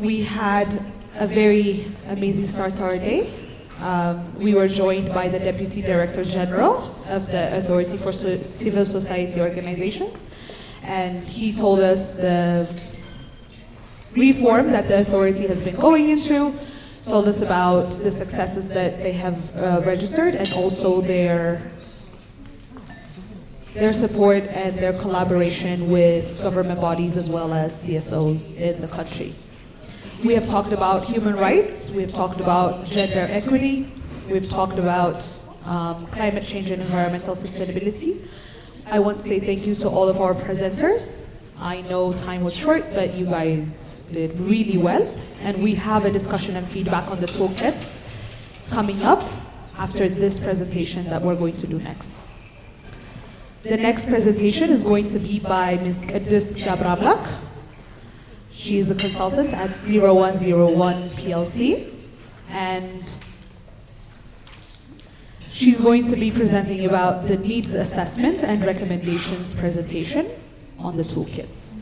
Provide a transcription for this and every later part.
we had a very amazing start to our day. We were joined by the Deputy Director General of the Authority for Civil Society Organizations, and he told us the reform that the authority has been going into, told us about the successes that they have registered, and also their support and their collaboration with government bodies as well as CSOs in the country. We have talked about human rights, we have talked about gender equity, we've talked about climate change and environmental sustainability. I want to say thank you to all of our presenters. I know time was short, but you guys did really well. And we have a discussion and feedback on the toolkits coming up after this presentation that we're going to do next. The next presentation is going to be by Ms. Qedist Gabramlak. She is a consultant at 0101 PLC, and she's going to be presenting about the needs assessment and recommendations presentation on the toolkits.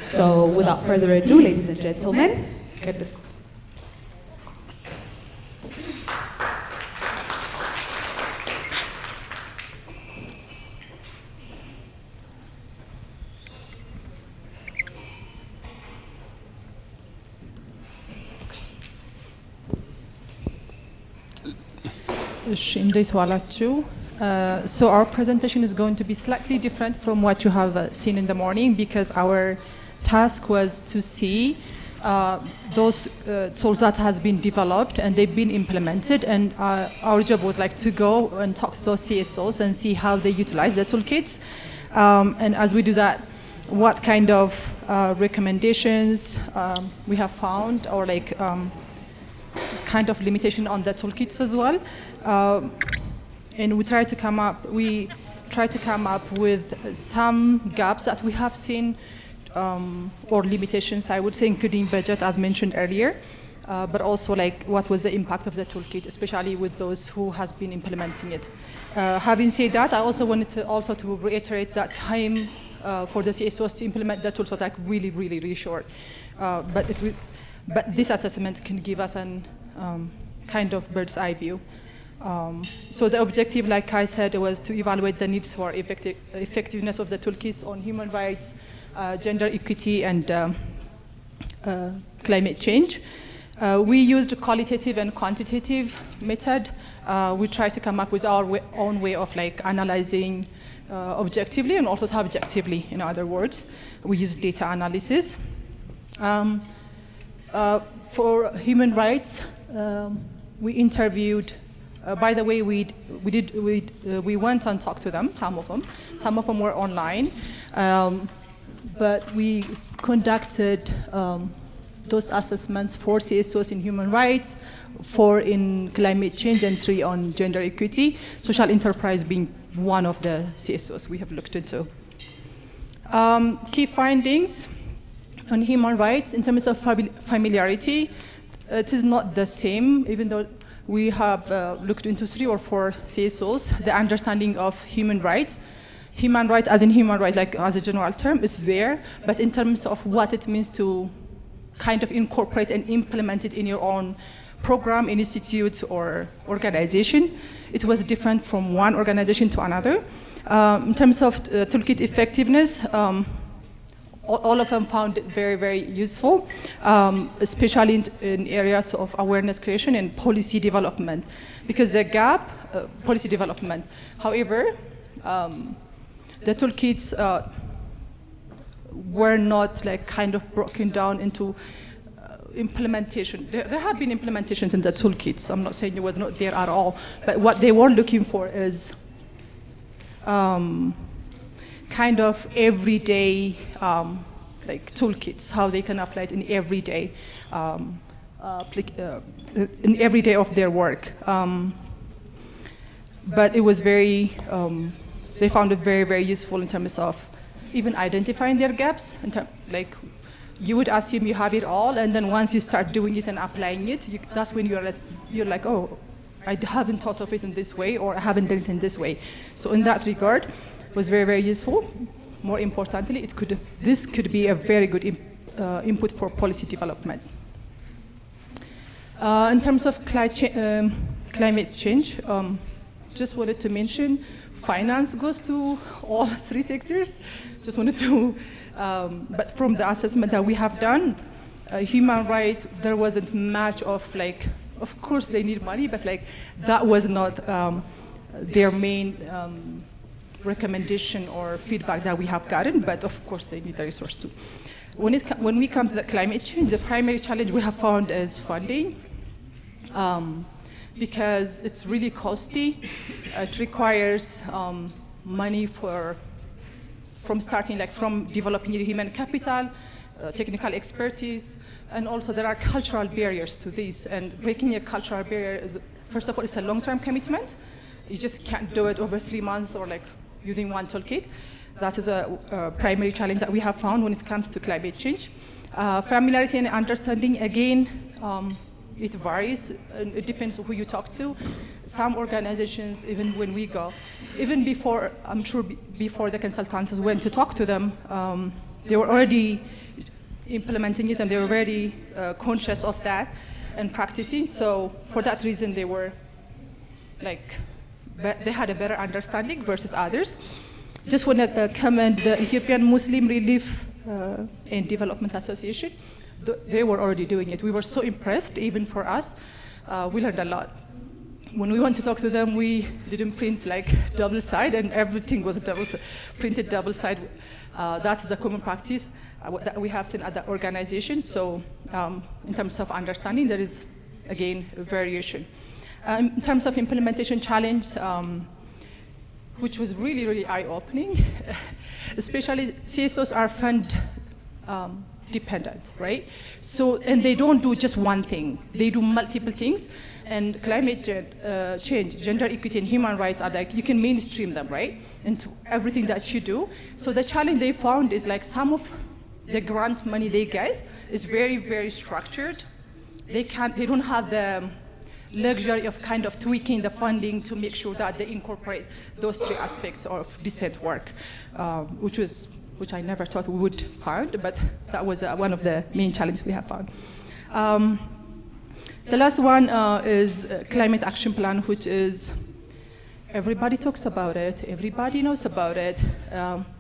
So without further ado, ladies and gentlemen, Qedist. So our presentation is going to be slightly different from what you have seen in the morning, because our task was to see those tools that has been developed and they've been implemented, and our job was like to go and talk to those CSOs and see how they utilize the toolkits, and as we do that, what kind of recommendations we have found, or like kind of limitation on the toolkits as well. And we try to come up with some gaps that we have seen, or limitations, I would say, including budget, as mentioned earlier, but also like what was the impact of the toolkit, especially with those who has been implementing it. Having said that, I also wanted to reiterate that time for the CSOs to implement the tools was like really short. But this assessment can give us an kind of bird's eye view. So the objective, like I said, was to evaluate the needs for effectiveness of the toolkits on human rights, gender equity, and climate change. We used a qualitative and quantitative method. We tried to come up with our own way of like analyzing objectively and also subjectively, in other words. We used data analysis. For human rights, we interviewed. By the way, we went and talked to them. Some of them were online, but we conducted those assessments for CSOs in human rights, 4 in climate change, and 3 on gender equity. Social enterprise being one of the CSOs we have looked into. Key findings on human rights in terms of familiarity, it is not the same, even though we have looked into 3 or 4 CSOs. The understanding of human rights as in human right, like as a general term, is there, but in terms of what it means to kind of incorporate and implement it in your own program, institute, or organization, it was different from one organization to another. In terms of toolkit effectiveness, all of them found it very useful, especially in areas of awareness creation and policy development, because the gap, policy development. However, the toolkits were not like kind of broken down into implementation. There have been implementations in the toolkits. I'm not saying it was not there at all, but what they were looking for is kind of everyday like toolkits, how they can apply it in everyday of their work. But it was very, they found it very useful in terms of even identifying their gaps. Like you would assume you have it all, and then once you start doing it and applying it, that's when you're like, oh, I haven't thought of it in this way, or I haven't done it in this way. So in that regard, it was very useful. More importantly, this could be a very good input for policy development. In terms of climate change, just wanted to mention finance goes to all three sectors. Just wanted to, but from the assessment that we have done, human rights, there wasn't much of like, of course they need money, but like that was not their main recommendation or feedback that we have gotten, but of course they need the resource too. When we come to the climate change, the primary challenge we have found is funding, because it's really costly. It requires money from starting, like from developing your human capital, technical expertise, and also there are cultural barriers to this. And breaking a cultural barrier is, first of all, it's a long-term commitment. You just can't do it over 3 months or like using one toolkit. That is a primary challenge that we have found when it comes to climate change. Familiarity and understanding, again, it varies, and it depends on who you talk to. Some organizations, even when we go, even before, I'm sure before the consultants went to talk to them, they were already implementing it and they were very conscious of that and practicing. So for that reason, they were like, they had a better understanding versus others. Just want to commend the Ethiopian Muslim Relief and Development Association. They were already doing it. We were so impressed, even for us. We learned a lot. When we went to talk to them, we didn't print like double side, and everything was printed double side. That is a common practice that we have seen at the organization. So in terms of understanding, there is, again, a variation. In terms of implementation challenge, which was really, really eye-opening, especially CSOs are fund dependent, right? So, and they don't do just one thing. They do multiple things, and climate change, gender equity, and human rights are like, you can mainstream them, right, into everything that you do. So the challenge they found is like some of the grant money they get is very, very structured. They don't have the luxury of kind of tweaking the funding to make sure that they incorporate those three aspects of decent work, which I never thought we would find, but that was one of the main challenges we have found. The last one is climate action plan, which is everybody talks about it, everybody knows about it.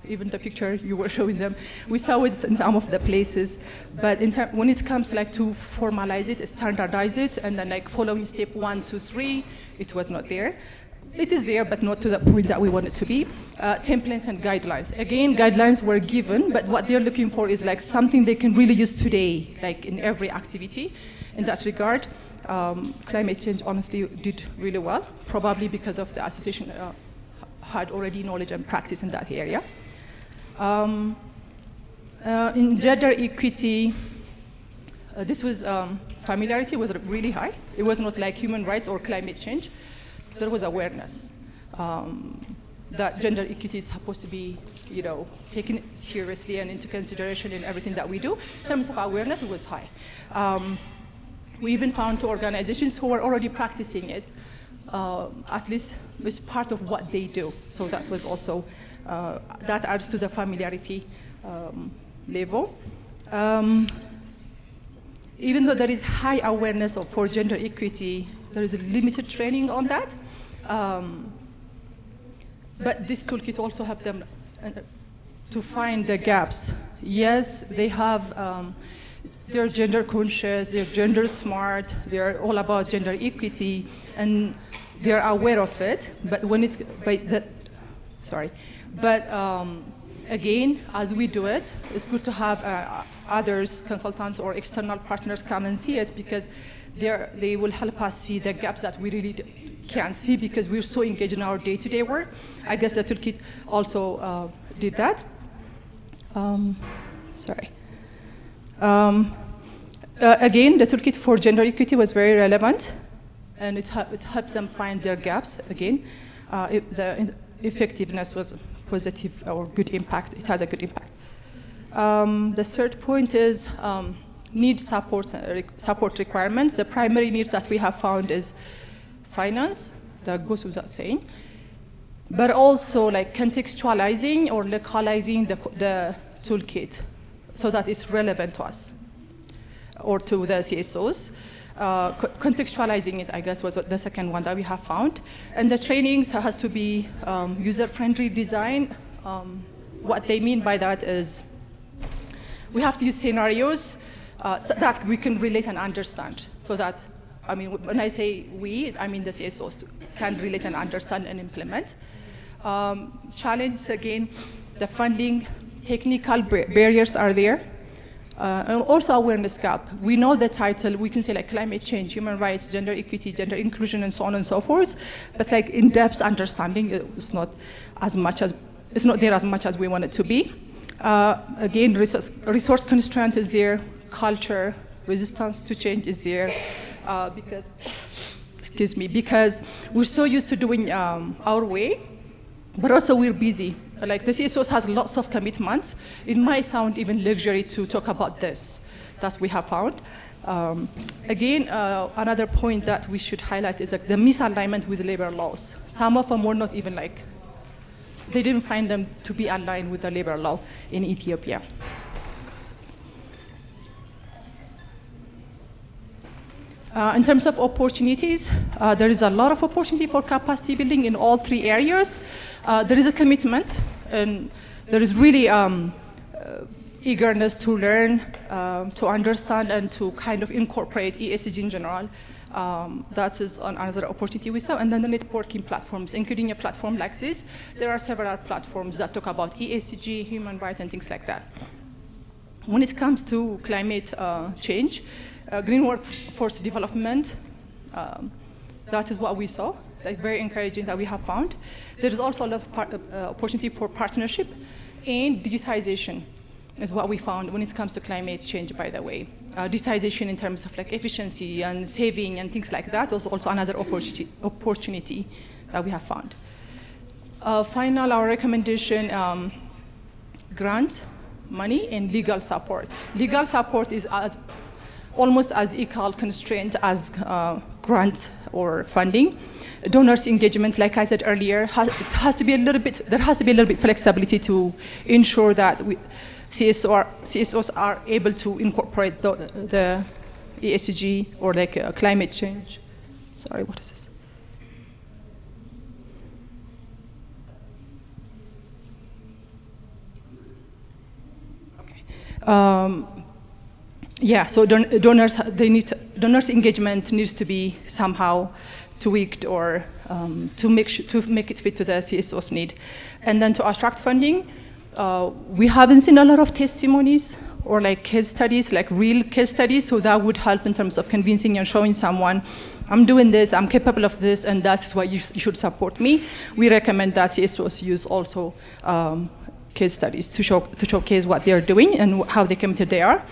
Even the picture you were showing them, we saw it in some of the places. But when it comes like to formalize it, standardize it, and then like following step 1, 2, 3, it was not there. It is there, but not to the point that we want it to be. Templates and guidelines. Again, guidelines were given, but what they're looking for is like something they can really use today, like in every activity. In that regard, climate change honestly did really well, probably because of the association had already knowledge and practice in that area. In gender equity, this was, familiarity was really high. It was not like human rights or climate change. There was awareness that gender equity is supposed to be, taken seriously and into consideration in everything that we do. In terms of awareness, it was high. We even found 2 organizations who were already practicing it, at least as part of what they do. So that was also, that adds to the familiarity level. Even though there is high awareness for gender equity, there is a limited training on that. But this toolkit also helped them to find the gaps. Yes, they have, they're gender conscious, they're gender smart, they're all about gender equity, and they're aware of it. But again, as we do it, it's good to have others, consultants or external partners come and see it, because they will help us see the gaps that we really can't see because we're so engaged in our day-to-day work. I guess the toolkit also did that. Again, the toolkit for gender equity was very relevant, and it helps them find their gaps. Again, the effectiveness was positive or good impact. It has a good impact. The third point is need support requirements. The primary needs that we have found is finance, that goes without saying, but also like contextualizing or localizing the toolkit so that it's relevant to us or to the CSOs. Contextualizing it, I guess, was the second one that we have found. And the trainings has to be user-friendly design. What they mean by that is we have to use scenarios so that we can relate and understand. So that, I mean, when I say we, I mean the CSOs can relate and understand and implement. Challenge, again, the funding, technical barriers are there. And also awareness gap. We know the title, we can say like climate change, human rights, gender equity, gender inclusion, and so on and so forth, but like in-depth understanding is not there as much as we want it to be. Again, resource constraint is there, culture, resistance to change is there, because we're so used to doing our way, but also we're busy. Like the CSOs has lots of commitments. It might sound even luxury to talk about this. That's what we have found. Again, another point that we should highlight is like the misalignment with labor laws. Some of them were not even like, they didn't find them to be aligned with the labor law in Ethiopia. In terms of opportunities, there is a lot of opportunity for capacity building in all three areas. There is a commitment, and there is really eagerness to learn, to understand, and to kind of incorporate ESG in general. That is another opportunity we saw. And then the networking platforms, including a platform like this. There are several platforms that talk about ESG, human rights, and things like that. When it comes to climate change, green workforce development, that is what we saw. Like very encouraging that we have found. There is also a lot of opportunity for partnership, and digitization is what we found when it comes to climate change, by the way. Digitization in terms of like efficiency and saving and things like that was also another opportunity that we have found. Final, our recommendation, grant money and legal support. Legal support is almost as equal constraint as grant or funding. Donors engagement, like I said earlier, there has to be a little bit flexibility to ensure that CSOs are able to incorporate the ESG or like climate change. Sorry, what is this? Okay. Yeah, so donors engagement needs to be somehow tweaked or to make it fit to the CSO's need. And then to attract funding, we haven't seen a lot of testimonies or like case studies, like real case studies, so that would help in terms of convincing and showing someone, I'm doing this, I'm capable of this, and that's why you should support me. We recommend that CSOs use also case studies to showcase what they're doing and how they committed they are.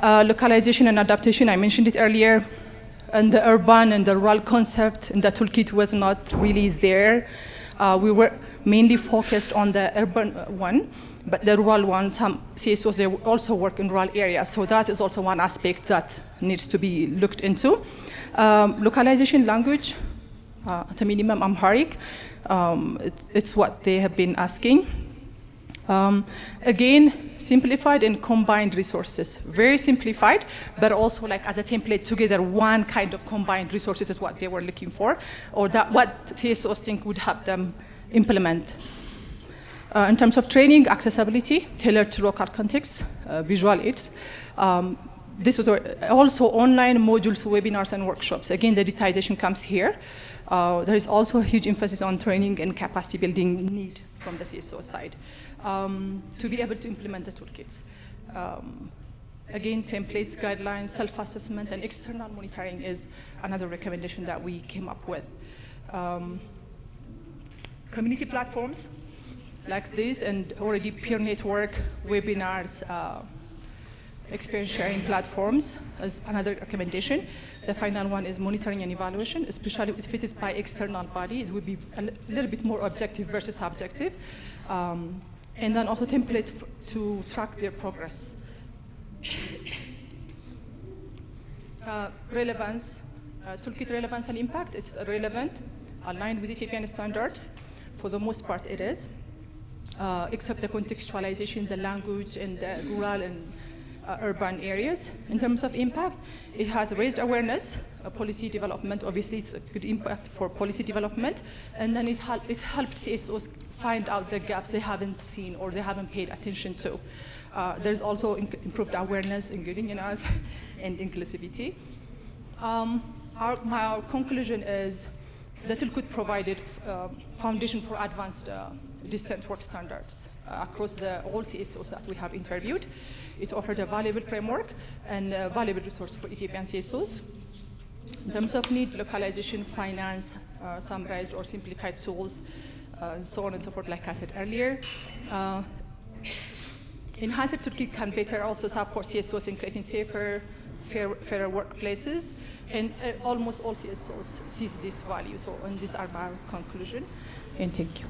Localization and adaptation, I mentioned it earlier, and the urban and the rural concept in the toolkit was not really there. We were mainly focused on the urban one, but the rural one, some CSOs, they also work in rural areas, so that is also one aspect that needs to be looked into. Localization language, at a minimum Amharic, it's what they have been asking. Again, simplified and combined resources. Very simplified, but also like as a template together, one kind of combined resources is what they were looking for, or that what CSOs think would help them implement. In terms of training, accessibility, tailored to local context, visual aids. This was also online modules, webinars, and workshops. Again, the digitization comes here. There is also a huge emphasis on training and capacity building need from the CSO side. To be able to implement the toolkits. Again, templates, guidelines, self-assessment, and external monitoring is another recommendation that we came up with. Community platforms like this, and already peer network, webinars, experience sharing platforms is another recommendation. The final one is monitoring and evaluation, especially if it is by external body, it would be a little bit more objective versus subjective. And then also template to track their progress. Relevance, toolkit relevance and impact, it's relevant, aligned with Ethiopian standards. For the most part it is, except the contextualization, the language, and the rural and urban areas. In terms of impact, it has raised awareness, policy development. Obviously, it's a good impact for policy development, and then it helped CSOs find out the gaps they haven't seen or they haven't paid attention to. There's also improved awareness, including in us, and inclusivity. Our conclusion is the Toolkit provided foundation for advanced decent work standards across all CSOs that we have interviewed. It offered a valuable framework and a valuable resource for Ethiopian CSOs. In terms of need, localization, finance, summarized or simplified tools, and so on and so forth, like I said earlier. Enhanced Toolkit can better also support CSOs in creating safer, fairer workplaces, and almost all CSOs sees this value. So, and these are my conclusion, and thank you.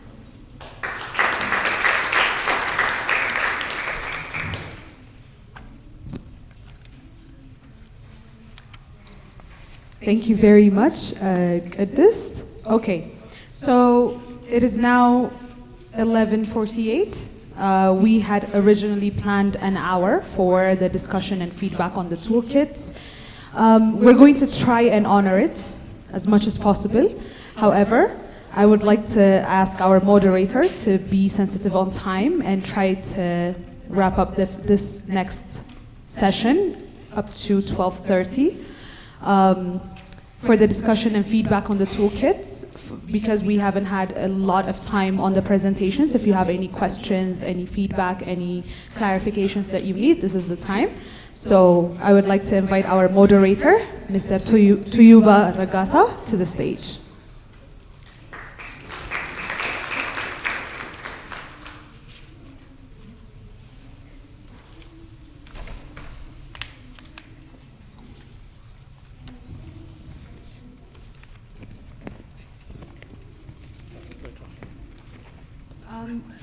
Thank you very much, Qudist. Okay, so it is now 11:48. We had originally planned an hour for the discussion and feedback on the toolkits. We're going to try and honor it as much as possible. However, I would like to ask our moderator to be sensitive on time and try to wrap up this next session up to 12:30. For the discussion and feedback on the toolkits, because we haven't had a lot of time on the presentations. If you have any questions, any feedback, any clarifications that you need, this is the time. So I would like to invite our moderator, Mr. Tuyuba Ragasa, to the stage.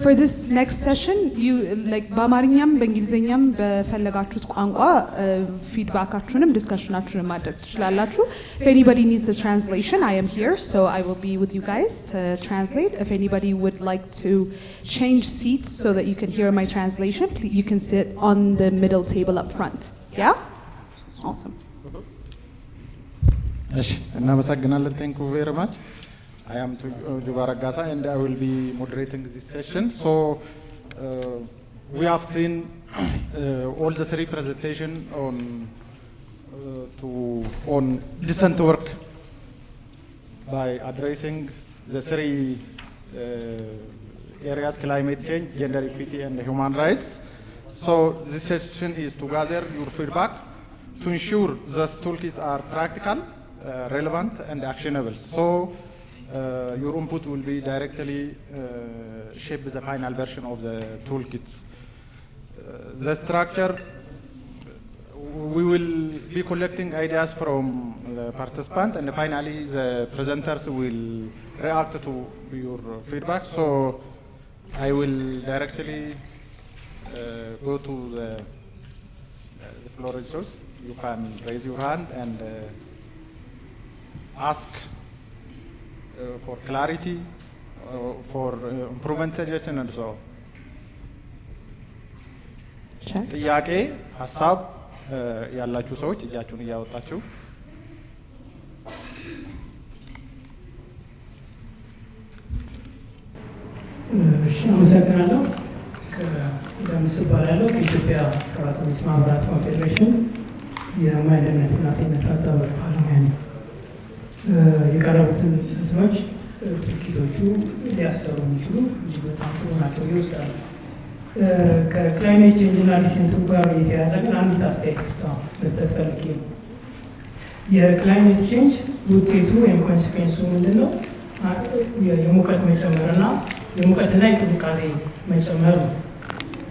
For this next session, you like በአማርኛም በእንግሊዝኛም በፈለጋችሁት ቋንቋ ፊድባካችሁንም ዲስከሽናችሁንም ማድረግ ትችላላችሁ. If anybody needs a translation, I am here, so I will be with you guys to translate. If anybody would like to change seats so that you can hear my translation, you can sit on the middle table up front. Yeah? Awesome. እናመሰግናለን. Thank you very much. I am Tuyuba Ragasa and I will be moderating this session. So we have seen all the three presentations on decent work by addressing the three areas: climate change, gender equity, and human rights. So this session is to gather your feedback to ensure the toolkits are practical, relevant, and actionable. So your input will be directly shape the final version of the toolkits. The structure, we will be collecting ideas from the participants, and finally the presenters will react to your feedback. So I will directly go to the floor resource. You can raise your hand and ask for clarity, for improvement suggestion, and so on. ጥያቄ ሀሳብ ያላችሁ ሰዎች እጃችሁን እያወጣችሁ አመሰግናለሁ። ደምስ እባላለሁ ከኢትዮጵያ ሰራተኞች ማህበራት ኮንፌዴሬሽን የሙያ ደህንነትና ጤንነት አጠባበቅ ባለሙያ ነኝ። የቀረቡትን እንትኖች ድርጊቶቹ ሊያሰሩ የሚችሉ እጅግ በጣም ጥሩ ናቸው ይወስዳሉ። ከክላይሜት ቼንጅ እና ሪሴንቱ ጋር የተያያዘ ግን አንዲት አስተያየት እስካሁን መስጠት ፈልጌ ነው። የክላይሜት ቼንጅ ውጤቱ ወይም ኮንሲኩዌንሱ ምንድን ነው? የሙቀት መጨመርና የሙቀትና የቅዝቃዜ መጨመር ነው።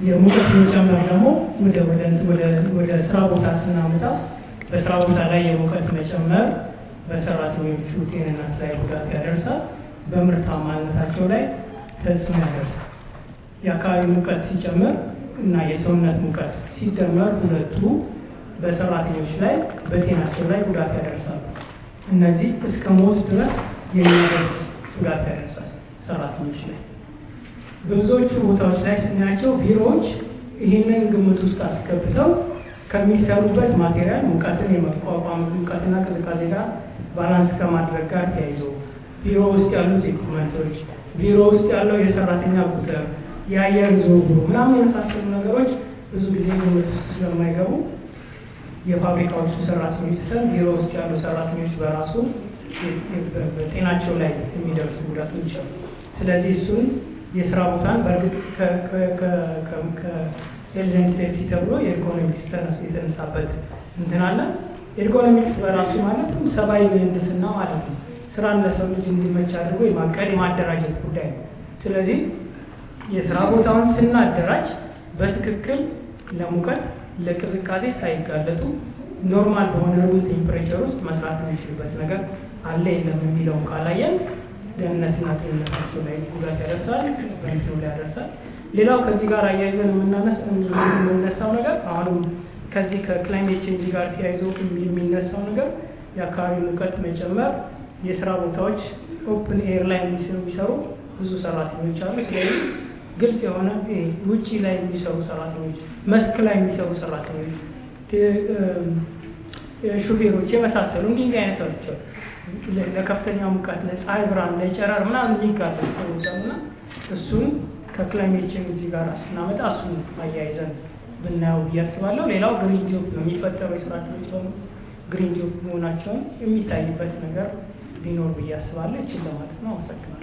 የሙቀት መጨመር ደግሞ ወደ ስራ ቦታ ስናመጣ በስራ ቦታ ላይ የሙቀት መጨመር በሰራተኞቹ ጤንነት ላይ ጉዳት ያደርሳል፣ በምርታማነታቸው ላይ ተጽዕኖ ያደርሳል። የአካባቢ ሙቀት ሲጨምር እና የሰውነት ሙቀት ሲደመር ሁለቱ በሰራተኞች ላይ በጤናቸው ላይ ጉዳት ያደርሳል። እነዚህ እስከ ሞት ድረስ የሚያደርስ ጉዳት ያደርሳል ሰራተኞች ላይ። በብዙዎቹ ቦታዎች ላይ ስናያቸው ቢሮዎች ይህንን ግምት ውስጥ አስገብተው ከሚሰሩበት ማቴሪያል ሙቀትን የመቋቋም ሙቀትና ቅዝቃዜ ጋር ባላንስ ከማድረግ ጋር ተያይዞ ቢሮ ውስጥ ያሉት ኢኩፕመንቶች፣ ቢሮ ውስጥ ያለው የሰራተኛ ቁጥር፣ የአየር ዝውውሩ ምናምን የመሳሰሉ ነገሮች ብዙ ጊዜ ግምት ውስጥ ስለማይገቡ የፋብሪካዎቹ ሰራተኞች ትተን ቢሮ ውስጥ ያሉ ሰራተኞች በራሱ በጤናቸው ላይ የሚደርሱ ጉዳቶች አሉ። ስለዚህ እሱን የስራ ቦታን በእርግጥ ከሄልዝ ኤንድ ሴፍቲ ተብሎ የኤርጎኖሚክስ የተነሳበት እንትን አለ። ኤርጎኖሚክስ በራሱ ማለትም ሰብአዊ ምህንድስና ማለት ነው። ስራን ለሰው ልጅ እንዲመች አድርጎ የማቀድ የማደራጀት ጉዳይ ነው። ስለዚህ የስራ ቦታውን ስናደራጅ በትክክል ለሙቀት ለቅዝቃዜ ሳይጋለጡ ኖርማል በሆነ ሩም ቴምፕሬቸር ውስጥ መስራት የሚችሉበት ነገር አለ የለም የሚለውን ካላየን ደህንነትና ጤንነታቸው ላይ ጉዳት ያደርሳል፣ በእንትኑ ላይ ያደርሳል። ሌላው ከዚህ ጋር አያይዘን የምነሳው ነገር አሁንም ከዚህ ከክላይሜት ቼንጅ ጋር ተያይዞ የሚነሳው ነገር የአካባቢ ሙቀት መጨመር፣ የስራ ቦታዎች ኦፕን ኤር ላይ የሚሰሩ ብዙ ሰራተኞች አሉ። ስለዚህ ግልጽ የሆነ ውጪ ላይ የሚሰሩ ሰራተኞች፣ መስክ ላይ የሚሰሩ ሰራተኞች፣ ሹፌሮች የመሳሰሉ እንዲህ አይነቶች ለከፍተኛ ሙቀት፣ ለፀሐይ ብርሃን፣ ለጨረር ምናምን የሚጋለጡ ሆኖና እሱን ከክላይሜት ቼንጅ ጋር ስናመጣ እሱን አያይዘን ብናየው ብዬ አስባለሁ። ሌላው ግሪን ጆብ ነው የሚፈጠሩ የስራ ዕድሎች ደግሞ ግሪን ጆብ መሆናቸውን የሚታይበት ነገር ቢኖር ብዬ አስባለሁ። ይችል ለማለት ነው። አመሰግናለሁ።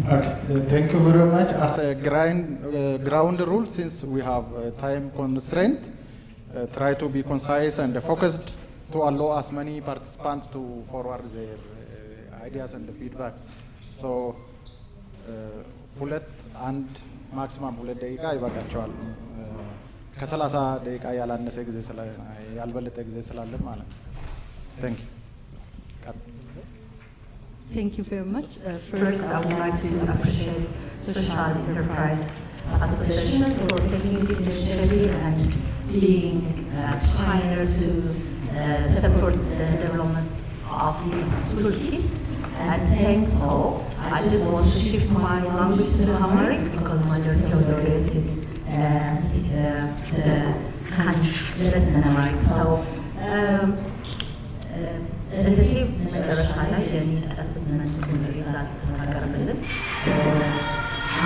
Okay, thank you very much. As a ground rule, since we have time constraint, try to be concise and focused to allow as many participants to forward their ideas and feedbacks. So, ሁለት አንድ ማክሲማም 2 ደቂቃ ይበቃቸዋል። ከ30 ደቂቃ ያላነሰ ጊዜ ያልበለጠ ጊዜ ስላለን ማለት ነው። Thank you. Thank you very much. First, I would like to appreciate Social Enterprise Association for taking this initiative and being a pioneer to support the development of this toolkit. And saying so, I just want to shift my language to Amharic because majority of the audience is the country less than Amharic. So. እህቴ መጨረሻ ላይ የሚል አሰስመንት ሪዛልት ስታቀርብልን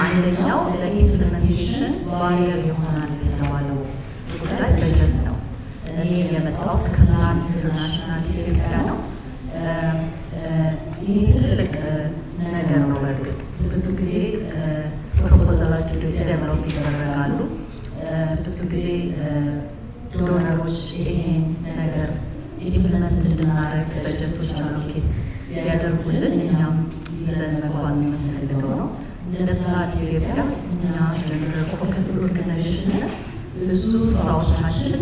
አንደኛው ለኢምፕሊሜንቴሽን ባሪየር ይሆናል የተባለው ጉዳይ በጀት ነው። እኔ የመጣሁት ከፕላን ኢንተርናሽናል ኢትዮጵያ ነው። ይህ ትልቅ ነገር ነው። በእርግጥ ብዙ ጊዜ ፕሮፖዛላቸው ዴቨሎፕ ይደረጋሉ። ብዙ ጊዜ ዶነሮች ይሄን ነገር ኢምፕሊመንት እንድናደርግ በጀቶች አሎኬት ሊያደርጉልን እኛም ይዘን መጓዝ የምንፈልገው ነው። እንደ ፕላን ኢትዮጵያ እኛ ጀንደር ፎከስ ኦርጋናይዜሽን ብዙ ስራዎቻችን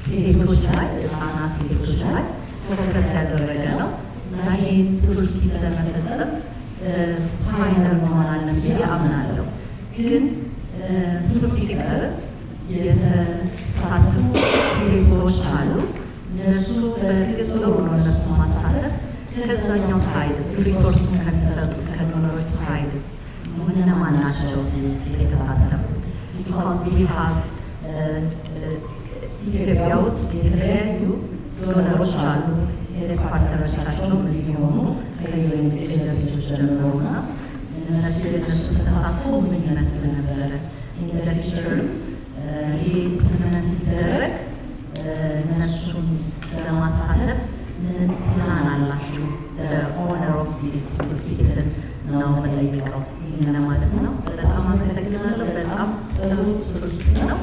ሴቶች ላይ ህጻናት ሴቶች ላይ ፎከስ ያደረገ ነው እና ይህን ቱልኪት ለመፈጸም ፓይነር መሆናለን ብዬ አምናለሁ። ግን ቱል ሲቀርብ የተሳተፉ ሰዎች አሉ። እነሱ በእርግጥ ጥሩ ነው እነሱ ማሳተፍ። ከዛኛው ሳይድስ ሪሶርሱን ከሚሰጡ ከዶነሮች ሳይድስ እነማን ናቸው የተሳተፉት? ቢኮዝ ዊ ሃቭ ኢትዮጵያ ውስጥ የተለያዩ ዶነሮች አሉ። ሄድኳርተሮቻቸው እዚህ የሆኑ ከዩኤን ኤጀንሲዎች ጀምሮና እነሱ ተሳትፎ ምን ይመስል ነበረ? ኢንተርፊቸርም ይህ ምን ሲደረግ እነሱን ለማሳተፍ ምን ፕላን አላችሁ? ኦነር ኦፍ ዲስ ቱልኪትን ነው የምጠይቀው። ይህን ለማለት ነው። በጣም አመሰግናለሁ። በጣም ጥሩ ቱልኪት ነው።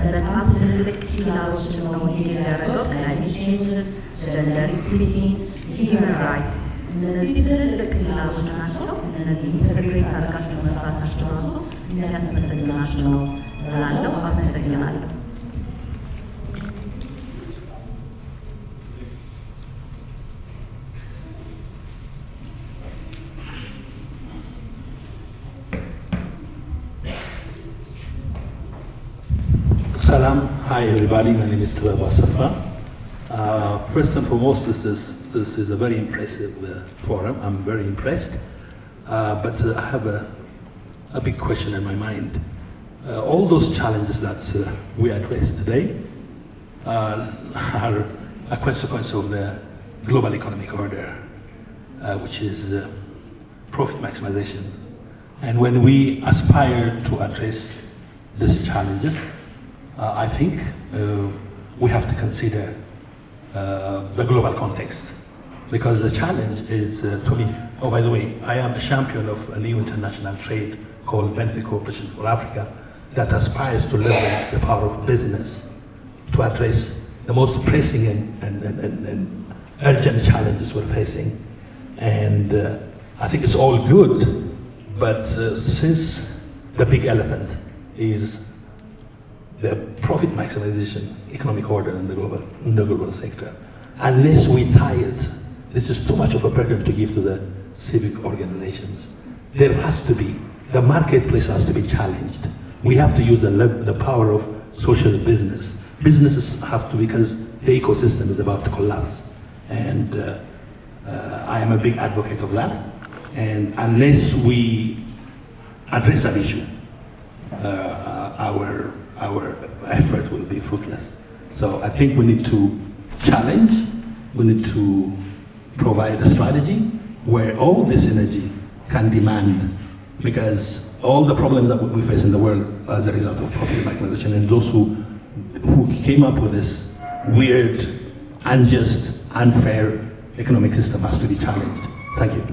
በጣም ትልልቅ ፒላሮችን ነው እንጌጅ ያደረገው። ክላይሜት ቼንጅን፣ ጀንደር ኢኩዊቲ፣ ሂውመን ራይትስ እነዚህ ትልልቅ ፒላሮች ናቸው። እነዚህ ኢንተግሬት አድርጋቸው መስራታቸው ራሱ የሚያስመሰግናቸው ነው እላለሁ። አመሰግናለሁ። Salam. Hi, everybody. My name is Tibaba Safa. First and foremost, this is a very impressive forum. I'm very impressed. But I have a big question in my mind. All those challenges that we addressed today, are a consequence of the global economic order, which is profit maximization. And when we aspire to address these challenges, I think we have to consider the global context. Because the challenge is, for me, oh, by the way, I am a champion of a new international trade called Benefit Cooperation for Africa that aspires to leverage the power of business to address the most pressing and urgent challenges we're facing. And I think it's all good, but since the big elephant is the profit maximization economic order in the global sector, unless we tie it, this is too much of a burden to give to the civic organizations. There has to be, the marketplace has to be challenged. We have to use the power of social business. Businesses have to, because the ecosystem is about to collapse. And I am a big advocate of that. And unless we address that issue, our effort will be fruitless. So I think we need to challenge, we need to provide a strategy where all this energy can demand, because all the problems that we face in the world as a result of profit maximization, and those who came up with this weird, unjust, unfair economic system has to be challenged. Thank you.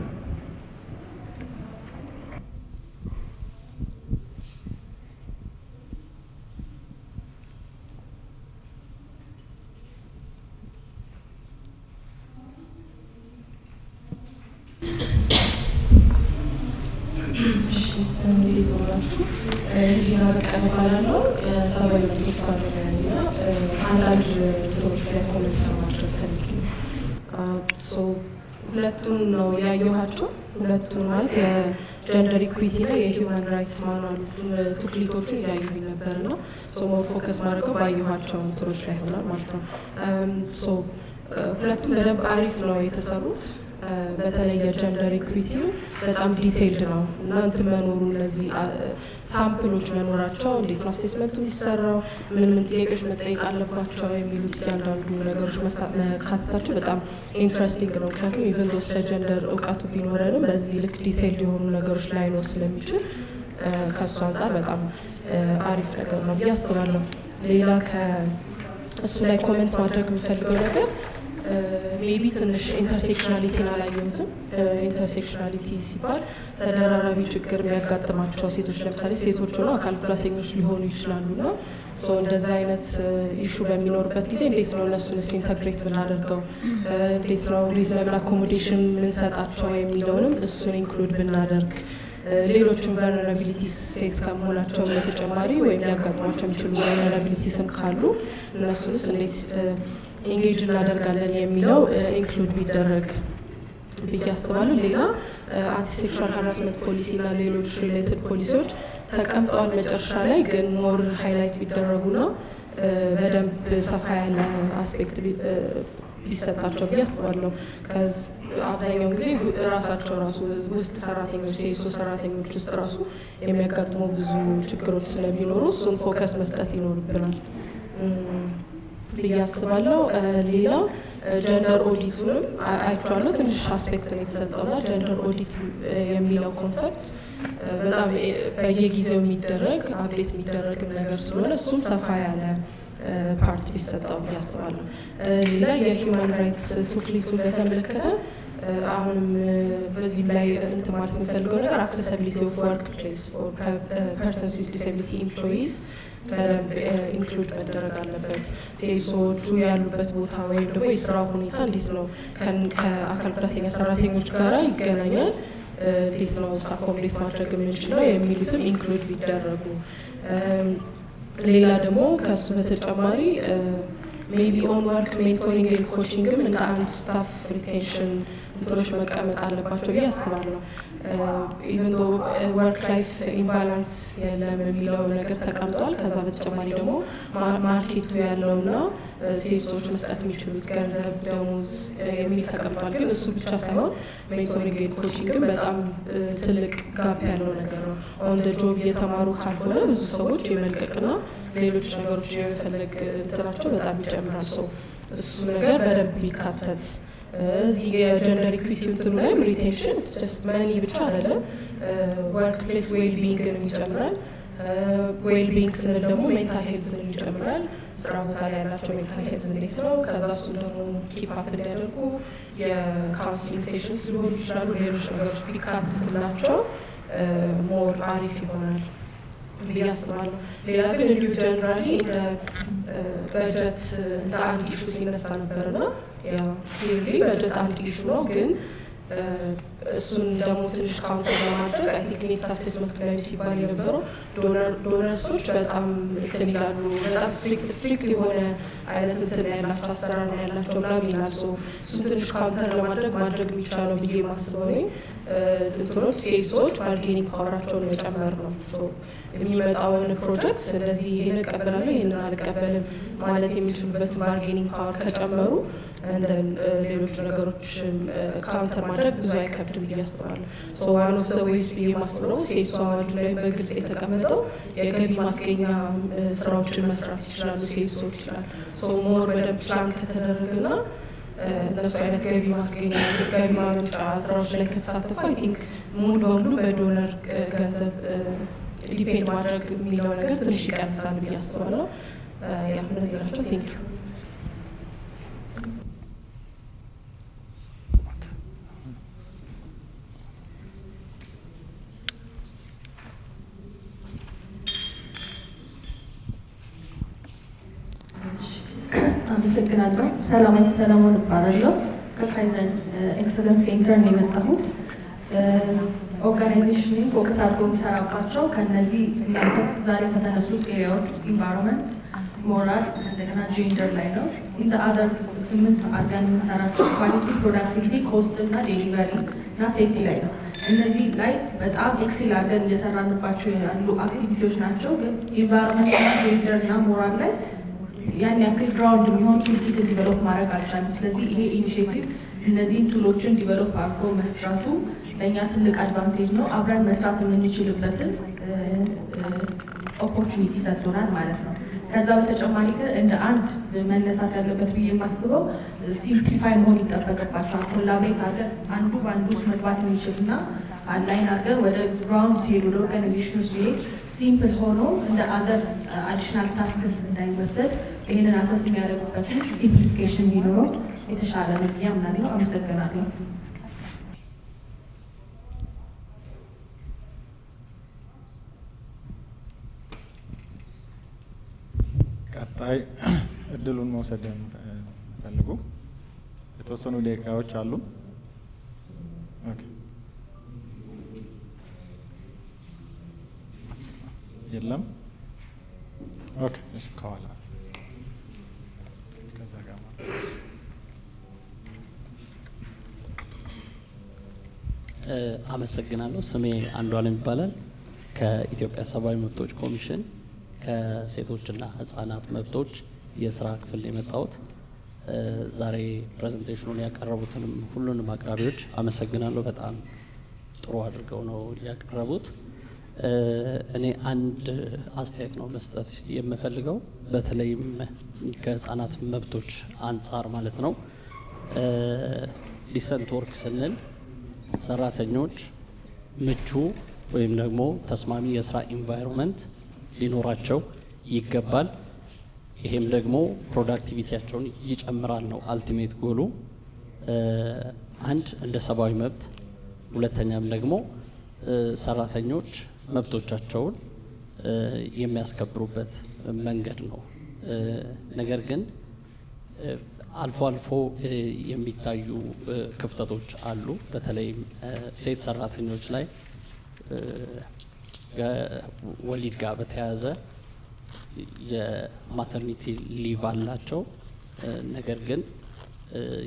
ሁለቱን ነው ያየኋቸው። ሁለቱን ማለት የጀንደር ኢኩዊቲ እና የሂውማን ራይትስ ማኑዋሎቹን ቱክሊቶቹን እያየሁኝ ነበር እና ፎከስ ማድረገው ባየኋቸው እንትኖች ላይ ሆናል ማለት ነው። ሁለቱም በደንብ አሪፍ ነው የተሰሩት። በተለይ የጀንደር ኢኩዊቲው በጣም ዲቴይልድ ነው እና እንትን መኖሩ እነዚህ ሳምፕሎች መኖራቸው እንዴት ነው አሴስመንቱ የሚሰራው ምን ጥያቄዎች መጠየቅ አለባቸው የሚሉት እያንዳንዱ ነገሮች መካተታቸው በጣም ኢንትረስቲንግ ነው። ምክንያቱም ኢቨን ዶ ስለ ጀንደር እውቀቱ ቢኖረንም በዚህ ልክ ዲቴይልድ የሆኑ ነገሮች ላይኖር ስለሚችል ከእሱ አንጻር በጣም አሪፍ ነገር ነው ብዬ አስባለሁ። ሌላ ከእሱ ላይ ኮሜንት ማድረግ የምፈልገው ነገር ሜቢ ትንሽ ኢንተርሴክሽናሊቲን አላየሁትም። ኢንተርሴክሽናሊቲ ሲባል ተደራራቢ ችግር የሚያጋጥማቸው ሴቶች ለምሳሌ ሴቶች ሆነው አካል ጉዳተኞች ሊሆኑ ይችላሉና እንደዛ አይነት ኢሹ በሚኖርበት ጊዜ እንዴት ነው እነሱንስ ኢንተግሬት ብናደርገው፣ እንዴት ነው ሪዝነብል አኮሞዴሽን ምንሰጣቸው የሚለውንም እሱን ኢንክሉድ ብናደርግ፣ ሌሎችም ቨልነራቢሊቲስ ሴት ከመሆናቸው በተጨማሪ ወይም ሊያጋጥሟቸው የሚችሉ ቨልነራቢሊቲስም ካሉ እነሱንስ እንዴት ኢንጌጅ እናደርጋለን የሚለው ኢንክሉድ ቢደረግ ብዬ አስባለሁ። ሌላ አንቲሴክሹዋል ሃራስመንት ፖሊሲ እና ሌሎች ሪሌትድ ፖሊሲዎች ተቀምጠዋል መጨረሻ ላይ፣ ግን ሞር ሃይላይት ቢደረጉና በደንብ ሰፋ ያለ አስፔክት ቢሰጣቸው ብዬ አስባለሁ። አብዛኛውን ጊዜ ራሳቸው ራሱ ውስጥ ሰራተኞች CSO ሰራተኞች ውስጥ ራሱ የሚያጋጥሙ ብዙ ችግሮች ስለሚኖሩ እሱን ፎከስ መስጠት ይኖርብናል ብዬ አስባለሁ። ሌላ ጀንደር ኦዲቱንም አይቼዋለሁ። ትንሽ አስፔክት ነው የተሰጠውና ጀንደር ኦዲት የሚለው ኮንሰፕት በጣም በየጊዜው የሚደረግ አፕዴት የሚደረግ ነገር ስለሆነ እሱም ሰፋ ያለ ፓርት ቢሰጠው ብዬ አስባለሁ። ሌላ የሂውማን ራይትስ ቱክሊቱን በተመለከተ አሁንም በዚህም ላይ እንትን ማለት የሚፈልገው ነገር አክሰሲቢሊቲ ኦፍ ወርክ ፕሌስ ፎር ፐርሰንስ ዊዝ ዲስኤቢሊቲ ኤምፕሎይዝ በደንብ ኢንክሉድ መደረግ አለበት። ሴሶቹ ያሉበት ቦታ ወይም ደግሞ የስራ ሁኔታ እንዴት ነው ከአካል ጉዳተኛ ሰራተኞች ጋር ይገናኛል፣ እንዴት ነው አኮሞዴት ማድረግ የምንችለው የሚሉትም ኢንክሉድ ቢደረጉ። ሌላ ደግሞ ከሱ በተጨማሪ ሜቢ ኦን ወርክ ሜንቶሪንግ ኤንድ ኮቺንግም እንደ አንድ ስታፍ ሪቴንሽን እንትኖች መቀመጥ አለባቸው ብዬ አስባለሁ። ኢቨን ዶ ወርክ ላይፍ ኢምባላንስ የለም የሚለው ነገር ተቀምጧል። ከዛ በተጨማሪ ደግሞ ማርኬቱ ያለውና ሴሶች መስጠት የሚችሉት ገንዘብ ደሞዝ የሚል ተቀምጧል። ግን እሱ ብቻ ሳይሆን ሜንቶሪንግ ኤንድ ኮቺንግም በጣም ትልቅ ጋፕ ያለው ነገር ነው። ኦን ደ ጆብ እየተማሩ ካልሆነ ብዙ ሰዎች የመልቀቅና ሌሎች ነገሮች የመፈለግ እንትናቸው በጣም ይጨምራል። ሰው እሱ ነገር በደንብ ቢካተት እዚህ የጀንደር ኢኩዊቲ እንትኑ ላይም ሪቴንሽን ጀስት መኒ ብቻ አይደለም፣ ወርክ ፕሌስ ዌል ቢንግንም ይጨምራል። ዌል ቢንግ ስንል ደግሞ ሜንታል ሄልዝንም ይጨምራል። ስራ ቦታ ላይ ያላቸው ሜንታል ሄልዝ እንዴት ነው፣ ከዛ እሱን ደግሞ ኪፕ አፕ እንዲያደርጉ የካውንስሊንግ ሴሽንስ ሊሆኑ ይችላሉ። ሌሎች ነገሮች ቢካተትላቸው ሞር አሪፍ ይሆናል ብዬ አስባለሁ። ሌላ ግን እንዲሁ ጀነራሊ እንደ በጀት እንደ አንድ ኢሹ ሲነሳ ነበርና ክሊርሊ በጀት አንድ ኢሹ ነው። ግን እሱን ደግሞ ትንሽ ካውንተር ለማድረግ አይ ቲንክ ኒድስ አሴስመንት ላይ ሲባል የነበረው ዶነርሶች በጣም እንትን ይላሉ፣ በጣም ስትሪክት የሆነ አይነት እንትን ያላቸው አሰራር ነው ያላቸው ምናምን ይላል። እሱን ትንሽ ካውንተር ማድረግ የሚቻለው ብዬ ማስበው እንትኖች ሴሶች ባርጌኒንግ ፓወራቸውን መጨመር ነው። የሚመጣውን ፕሮጀክት እንደዚህ ይሄን እቀበላለሁ ይሄንን አልቀበልም ማለት የሚችሉበትን ባርጌኒንግ ፓወር ከጨመሩ እንደን ሌሎች ነገሮች ካውንተር ማድረግ ብዙ አይከብድም ብዬ አስባለሁ። ዋን ኦፍ ዘ ዌይስ ብዬ ማስበው ሴሱ አዋጁ ላይ በግልጽ የተቀመጠው የገቢ ማስገኛ ስራዎችን መስራት ይችላሉ ሴሶች ይላል። ሞር በደንብ ፕላን ከተደረገና እነሱ አይነት ገቢ ማስገኛ ገቢ ማመንጫ ስራዎች ላይ ከተሳተፉ አይ ቲንክ ሙሉ በሙሉ በዶነር ገንዘብ ዲፔንድ ማድረግ የሚለው ነገር ትንሽ ይቀንሳል ብዬ አስባለሁ። ያ እነዚህ ናቸው። ቴንክ ዩ። አመሰግናለሁ። ሰላማዊት ሰለሞን እባላለሁ። ከካይዘን ኤክሰለንስ ሴንተር ነው የመጣሁት። ኦርጋናይዜሽን ፎከስ አድርጎ የሚሰራባቸው ከነዚህ እናንተ ዛሬ ከተነሱት ኤሪያዎች ውስጥ ኢንቫይሮንመንት፣ ሞራል፣ እንደገና ጄንደር ላይ ነው። ኢን ዘ አዘር 8 አድርገን የምንሰራቸው ኳሊቲ፣ ፕሮዳክቲቪቲ፣ ኮስት እና ዴሊቨሪ እና ሴፍቲ ላይ ነው። እነዚህ ላይ በጣም ኤክሴል አድርገን እየሰራንባቸው ያሉ አክቲቪቲዎች ናቸው። ግን ኢንቫይሮንመንት እና ጄንደር እና ሞራል ላይ ያን ያክል ግራውንድ የሚሆን ቱልኪት ዲቨሎፕ ማድረግ አልቻለም። ስለዚህ ይሄ ኢኒሽቲቭ እነዚህን ቱሎችን ዲቨሎፕ አድርጎ መስራቱ ለእኛ ትልቅ አድቫንቴጅ ነው። አብረን መስራት የምንችልበትን ኦፖርቹኒቲ ሰጥቶናል ማለት ነው። ከዛ በተጨማሪ ግን እንደ አንድ መነሳት ያለበት ብዬ የማስበው ሲምፕሊፋይ መሆን ይጠበቅባቸዋል። ኮላብሬት አድርገን አንዱ በአንዱ ውስጥ መግባት የሚችልና አንላይን አድርገን ወደ ግራውንድ ሲሄድ ወደ ኦርጋናይዜሽኑ ሲሄድ ሲምፕል ሆኖ እንደ አገር አዲሽናል ታስክስ እንዳይወሰድ ይህንን አሰስ የሚያደርጉበትን ሲምፕሊፊኬሽን ቢኖረው የተሻለ ነው ብዬ አምናለሁ። አመሰግናለሁ። ቀጣይ እድሉን መውሰድ የሚፈልጉ የተወሰኑ ደቂቃዎች አሉ። የለም? ኦኬ፣ እሺ፣ ከኋላ ከዛ ጋር አመሰግናለሁ። ስሜ አንዷለም ይባላል። ከኢትዮጵያ ሰብአዊ መብቶች ኮሚሽን ከሴቶችና ህጻናት መብቶች የስራ ክፍል የመጣሁት። ዛሬ ፕሬዘንቴሽኑን ያቀረቡትንም ሁሉንም አቅራቢዎች አመሰግናለሁ። በጣም ጥሩ አድርገው ነው ያቀረቡት። እኔ አንድ አስተያየት ነው መስጠት የምፈልገው፣ በተለይም ከህጻናት መብቶች አንጻር ማለት ነው። ዲሰንት ወርክ ስንል ሰራተኞች ምቹ ወይም ደግሞ ተስማሚ የስራ ኢንቫይሮንመንት ሊኖራቸው ይገባል። ይሄም ደግሞ ፕሮዳክቲቪቲያቸውን ይጨምራል ነው አልቲሜት ጎሉ። አንድ እንደ ሰብአዊ መብት፣ ሁለተኛም ደግሞ ሰራተኞች መብቶቻቸውን የሚያስከብሩበት መንገድ ነው። ነገር ግን አልፎ አልፎ የሚታዩ ክፍተቶች አሉ። በተለይም ሴት ሰራተኞች ላይ ወሊድ ጋር በተያያዘ የማተርኒቲ ሊቭ አላቸው። ነገር ግን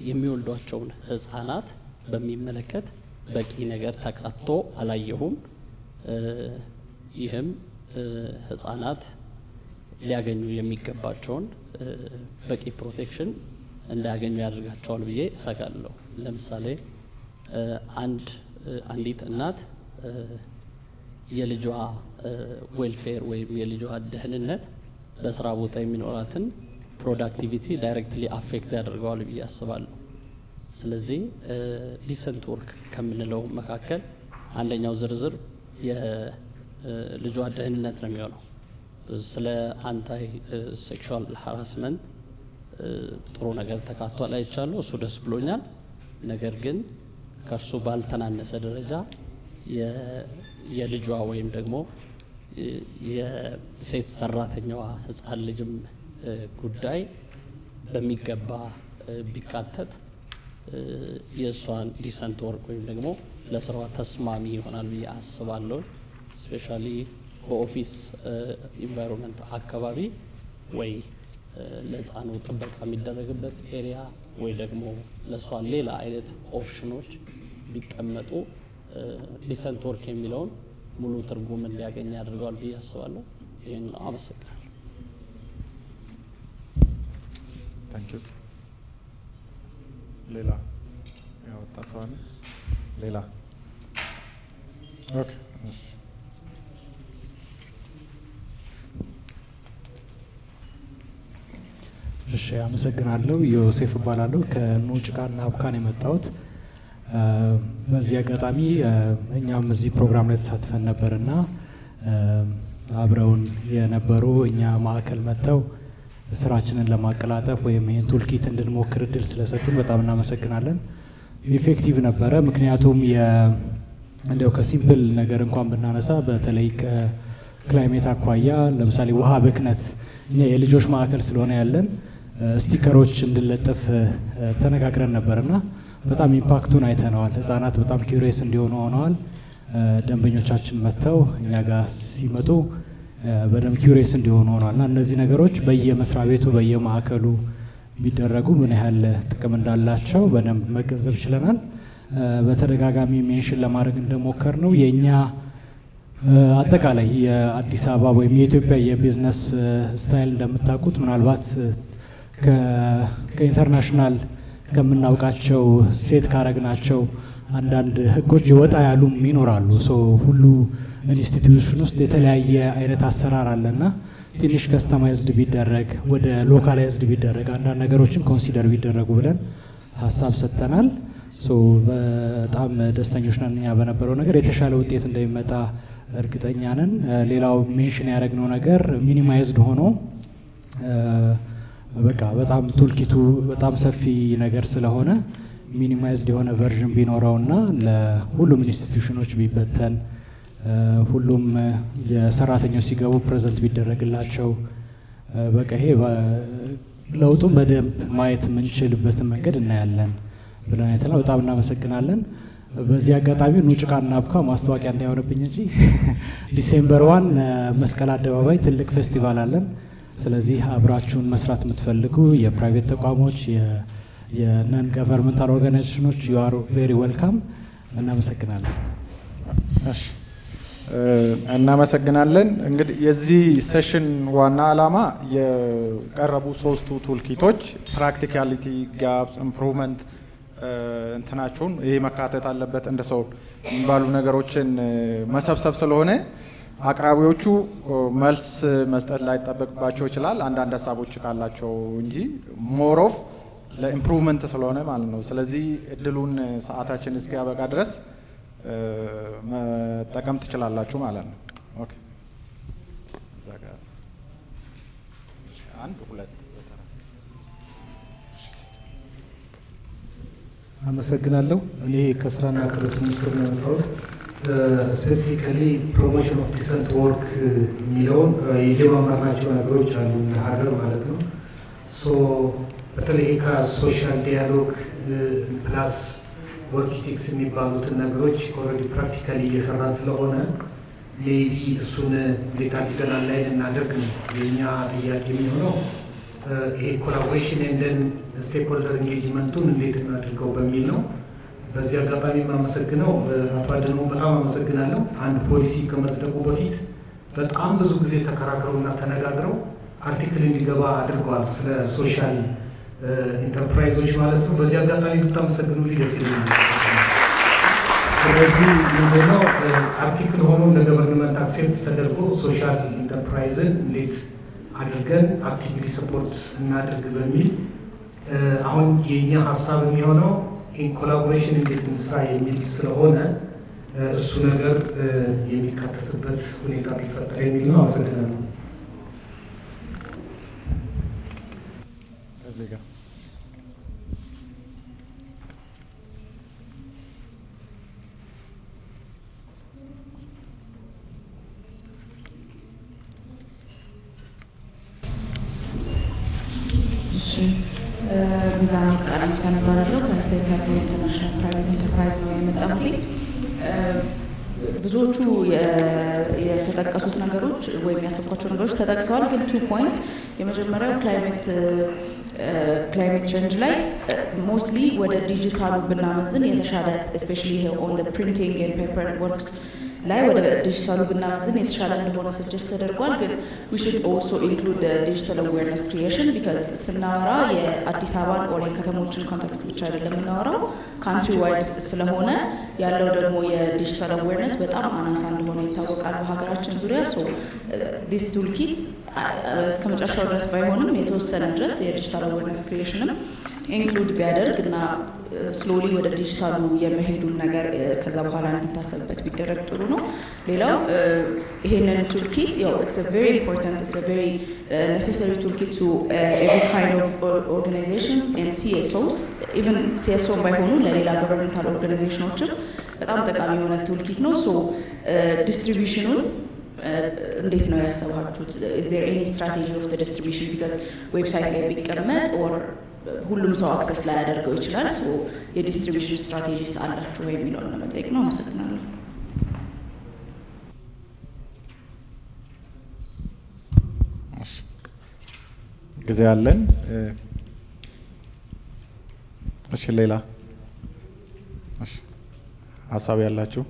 የሚወልዷቸውን ህጻናት በሚመለከት በቂ ነገር ተካቶ አላየሁም። ይህም ህጻናት ሊያገኙ የሚገባቸውን በቂ ፕሮቴክሽን እንዳያገኙ ያደርጋቸዋል ብዬ እሰጋለሁ። ለምሳሌ አንዲት እናት የልጇ ዌልፌር ወይም የልጇ ደህንነት በስራ ቦታ የሚኖራትን ፕሮዳክቲቪቲ ዳይሬክትሊ አፌክት ያደርገዋል ብዬ አስባለሁ። ስለዚህ ዲሰንት ወርክ ከምንለው መካከል አንደኛው ዝርዝር የልጇ ደህንነት ነው የሚሆነው። ስለ አንታይ ሴክሹዋል ሃራስመንት ጥሩ ነገር ተካቷል አይቻለሁ፣ እሱ ደስ ብሎኛል። ነገር ግን ከእርሱ ባልተናነሰ ደረጃ የልጇ ወይም ደግሞ የሴት ሰራተኛዋ ህፃን ልጅም ጉዳይ በሚገባ ቢካተት የእሷን ዲሰንት ወርክ ወይም ደግሞ ለስራዋ ተስማሚ ይሆናል ብዬ አስባለሁ። ስፔሻሊ በኦፊስ ኢንቫይሮንመንት አካባቢ ወይ ለህፃኑ ጥበቃ የሚደረግበት ኤሪያ ወይ ደግሞ ለእሷ ሌላ አይነት ኦፕሽኖች ቢቀመጡ ዲሰንት ወርክ የሚለውን ሙሉ ትርጉም እንዲያገኝ ያደርገዋል ብዬ አስባለሁ። ይህን አመሰግናለሁ። ታንክ ዩ። ሌላ ያወጣ ሰው አለ? ሌላ? ኦኬ። እሺ፣ አመሰግናለሁ። ዮሴፍ እባላለሁ ከኑጭቃና አብካን የመጣሁት። በዚህ አጋጣሚ እኛም እዚህ ፕሮግራም ላይ ተሳትፈን ነበርና አብረውን የነበሩ እኛ ማዕከል መጥተው ስራችንን ለማቀላጠፍ ወይም ይህን ቱልኪት እንድንሞክር እድል ስለሰጡን በጣም እናመሰግናለን። ኢፌክቲቭ ነበረ። ምክንያቱም እንደው ከሲምፕል ነገር እንኳን ብናነሳ በተለይ ከክላይሜት አኳያ ለምሳሌ ውሃ ብክነት እኛ የልጆች ማዕከል ስለሆነ ያለን ስቲከሮች እንድንለጥፍ ተነጋግረን ነበርና በጣም ኢምፓክቱን አይተነዋል። ህጻናት በጣም ኪዩሪየስ እንዲሆኑ ሆነዋል። ደንበኞቻችን መጥተው እኛ ጋር ሲመጡ በደንብ ኪዩሪየስ እንዲሆኑ ሆነዋል እና እነዚህ ነገሮች በየመስሪያ ቤቱ በየማዕከሉ ቢደረጉ ምን ያህል ጥቅም እንዳላቸው በደንብ መገንዘብ ችለናል። በተደጋጋሚ ሜንሽን ለማድረግ እንደሞከር ነው የእኛ አጠቃላይ የአዲስ አበባ ወይም የኢትዮጵያ የቢዝነስ ስታይል እንደምታውቁት ምናልባት ከኢንተርናሽናል ከምናውቃቸው ሴት ካረግናቸው አንዳንድ ህጎች ይወጣ ያሉም ይኖራሉ። ሁሉ ኢንስቲትዩሽን ውስጥ የተለያየ አይነት አሰራር አለና ትንሽ ከስተማይዝድ ቢደረግ ወደ ሎካላይዝድ ቢደረግ አንዳንድ ነገሮችን ኮንሲደር ቢደረጉ ብለን ሀሳብ ሰጥተናል። በጣም ደስተኞች ነን። እኛ በነበረው ነገር የተሻለ ውጤት እንደሚመጣ እርግጠኛ ነን። ሌላው ሜንሽን ያደረግነው ነገር ሚኒማይዝድ ሆኖ በቃ በጣም ቱልኪቱ በጣም ሰፊ ነገር ስለሆነ ሚኒማይዝድ የሆነ ቨርዥን ቢኖረውና ለሁሉም ኢንስቲትዩሽኖች ቢበተን ሁሉም የሰራተኞች ሲገቡ ፕሬዘንት ቢደረግላቸው በቃ ይሄ ለውጡን በደንብ ማየት የምንችልበትን መንገድ እናያለን ብለን አይተናል። በጣም እናመሰግናለን። በዚህ አጋጣሚ ኑጭቃና አብካ ማስታወቂያ እንዳይሆንብኝ እንጂ ዲሴምበር 1 መስቀል አደባባይ ትልቅ ፌስቲቫል አለን። ስለዚህ አብራችሁን መስራት የምትፈልጉ የፕራይቬት ተቋሞች፣ የነን ገቨርንመንታል ኦርጋናይዜሽኖች ዩ አር ቬሪ ዌልካም። እናመሰግናለን። እሺ፣ እናመሰግናለን። እንግዲህ የዚህ ሴሽን ዋና ዓላማ የቀረቡ ሶስቱ ቱልኪቶች ፕራክቲካሊቲ፣ ጋፕስ፣ ኢምፕሩቭመንት እንትናቸውን ይሄ መካተት አለበት እንደ ሰው የሚባሉ ነገሮችን መሰብሰብ ስለሆነ አቅራቢዎቹ መልስ መስጠት ላይጠበቅባቸው ይችላል አንዳንድ ሀሳቦች ካላቸው እንጂ ሞር ኦፍ ለኢምፕሩቭመንት ስለሆነ ማለት ነው። ስለዚህ እድሉን ሰዓታችን እስኪያበቃ ድረስ መጠቀም ትችላላችሁ ማለት ነው። ኦኬ፣ እዛ ጋር አንድ ሁለት አመሰግናለሁ። እኔ ከስራና ክህሎት ሚኒስቴር ነው የመጣሁት። ስፔሲፊካሊ ፕሮሞሽን ኦፍ ዲሰንት ወርክ የሚለውን የጀማመርናቸው ነገሮች አሉ እንደ ሀገር ማለት ነው። በተለይ ከሶሻል ዲያሎግ ፕላስ ወርክ ኢቲክስ የሚባሉትን ነገሮች ኦልሬዲ ፕራክቲካሊ እየሰራን ስለሆነ ሜቢ እሱን እንዴት አድርገን ላይ እናደርግ ነው የእኛ ጥያቄ የሚሆነው። ይሄ ኮላቦሬሽን ኤንደን ስቴክሆልደር ኢንጌጅመንቱን እንዴት እናድርገው በሚል ነው። በዚህ አጋጣሚ የማመሰግነው አቶ አድነው በጣም አመሰግናለሁ። አንድ ፖሊሲ ከመጽደቁ በፊት በጣም ብዙ ጊዜ ተከራክረውና ተነጋግረው አርቲክል እንዲገባ አድርገዋል፣ ስለ ሶሻል ኢንተርፕራይዞች ማለት ነው። በዚህ አጋጣሚ ብታመሰግኑ ደስ ይለኛል። ስለዚህ ምንድነው አርቲክል ሆኖ ለገቨርንመንት አክሴፕት ተደርጎ ሶሻል ኢንተርፕራይዝን እንዴት አድርገን አክቲቪሊ ሰፖርት እናድርግ በሚል አሁን የኛ ሀሳብ የሚሆነው ኢን ኮላቦሬሽን እንዴት እንስራ የሚል ስለሆነ እሱ ነገር የሚካተትበት ሁኔታ ቢፈጠር የሚል ነው። አመሰግናለሁ። እዚህ ጋር ሚዛን ቃል ሰነባራለሁ ከሴንተር ፎር ኢንተርናሽናል ፕራይቬት ኢንተርፕራይዝ ነው የመጣሁት። ብዙዎቹ የተጠቀሱት ነገሮች ወይም ያሰብኳቸው ነገሮች ተጠቅሰዋል፣ ግን 2 ፖይንትስ የመጀመሪያው ክላይሜት ቼንጅ ላይ ሞስትሊ ወደ ዲጂታሉ ብናመዝን የተሻለ ስፔሻሊ ይሄ ኦን ዘ ፕሪንቲንግ ኤንድ ፔፐር ወርክስ ላይ ወደ ዲጂታሉ ብናመዝን የተሻለ እንደሆነ ሰጀስት ተደርጓል። ግን ዊ ሹድ ኦልሶ ኢንክሉድ ዲጂታል አዌርነስ ክሪኤሽን ቢካዝ ስናወራ የአዲስ አበባን ኦር የከተሞችን ኮንቴክስት ብቻ አይደለም የምናወራው ካንትሪ ዋይድ ስለሆነ ያለው ደግሞ የዲጂታል አዌርነስ በጣም አናሳ እንደሆነ ይታወቃል በሀገራችን ዙሪያ። ሶ ዲስ ቱልኪት እስከ መጨረሻው ድረስ ባይሆንም የተወሰነ ድረስ የዲጂታል አዌርነስ ክሪኤሽንም ኢንክሉድ ቢያደርግ እና ስሎሊ ወደ ዲጂታሉ የመሄዱን ነገር ከዛ በኋላ እንዲታሰብበት ቢደረግ ጥሩ ነው። ሌላው ይሄንን ቱልኪት ያው ኢትስ አ ቬሪ ኢምፖርታንት ኢትስ አ ቬሪ ኔሴሰሪ ቱልኪት ቱ ኤቭሪ ካይንድ ኦፍ ኦርጋናይዜሽንስ ኤንድ ሲኤስኦስ ኢቨን ሲኤስኦ ባይሆኑ ለሌላ ገቨርንመንታል ኦርጋናይዜሽኖችም በጣም ጠቃሚ የሆነ ቱልኪት ነው። ሶ ዲስትሪቢዩሽኑን እንዴት ነው ያሰባችሁት? ኢዝ ዜር ኤኒ ስትራቴጂ ኦፍ ዘ ዲስትሪቢዩሽን ቢካዝ ዌብሳይት ላይ ቢቀመጥ ኦር ሁሉም ሰው አክሰስ ላይ ያደርገው ይችላል። ሶ የዲስትሪቢዩሽን ስትራቴጂስ አላችሁ ወይ የሚለውን ለመጠየቅ ነው። አመሰግናለሁ። ጊዜ አለን። እሺ፣ ሌላ ሀሳብ ያላችሁ?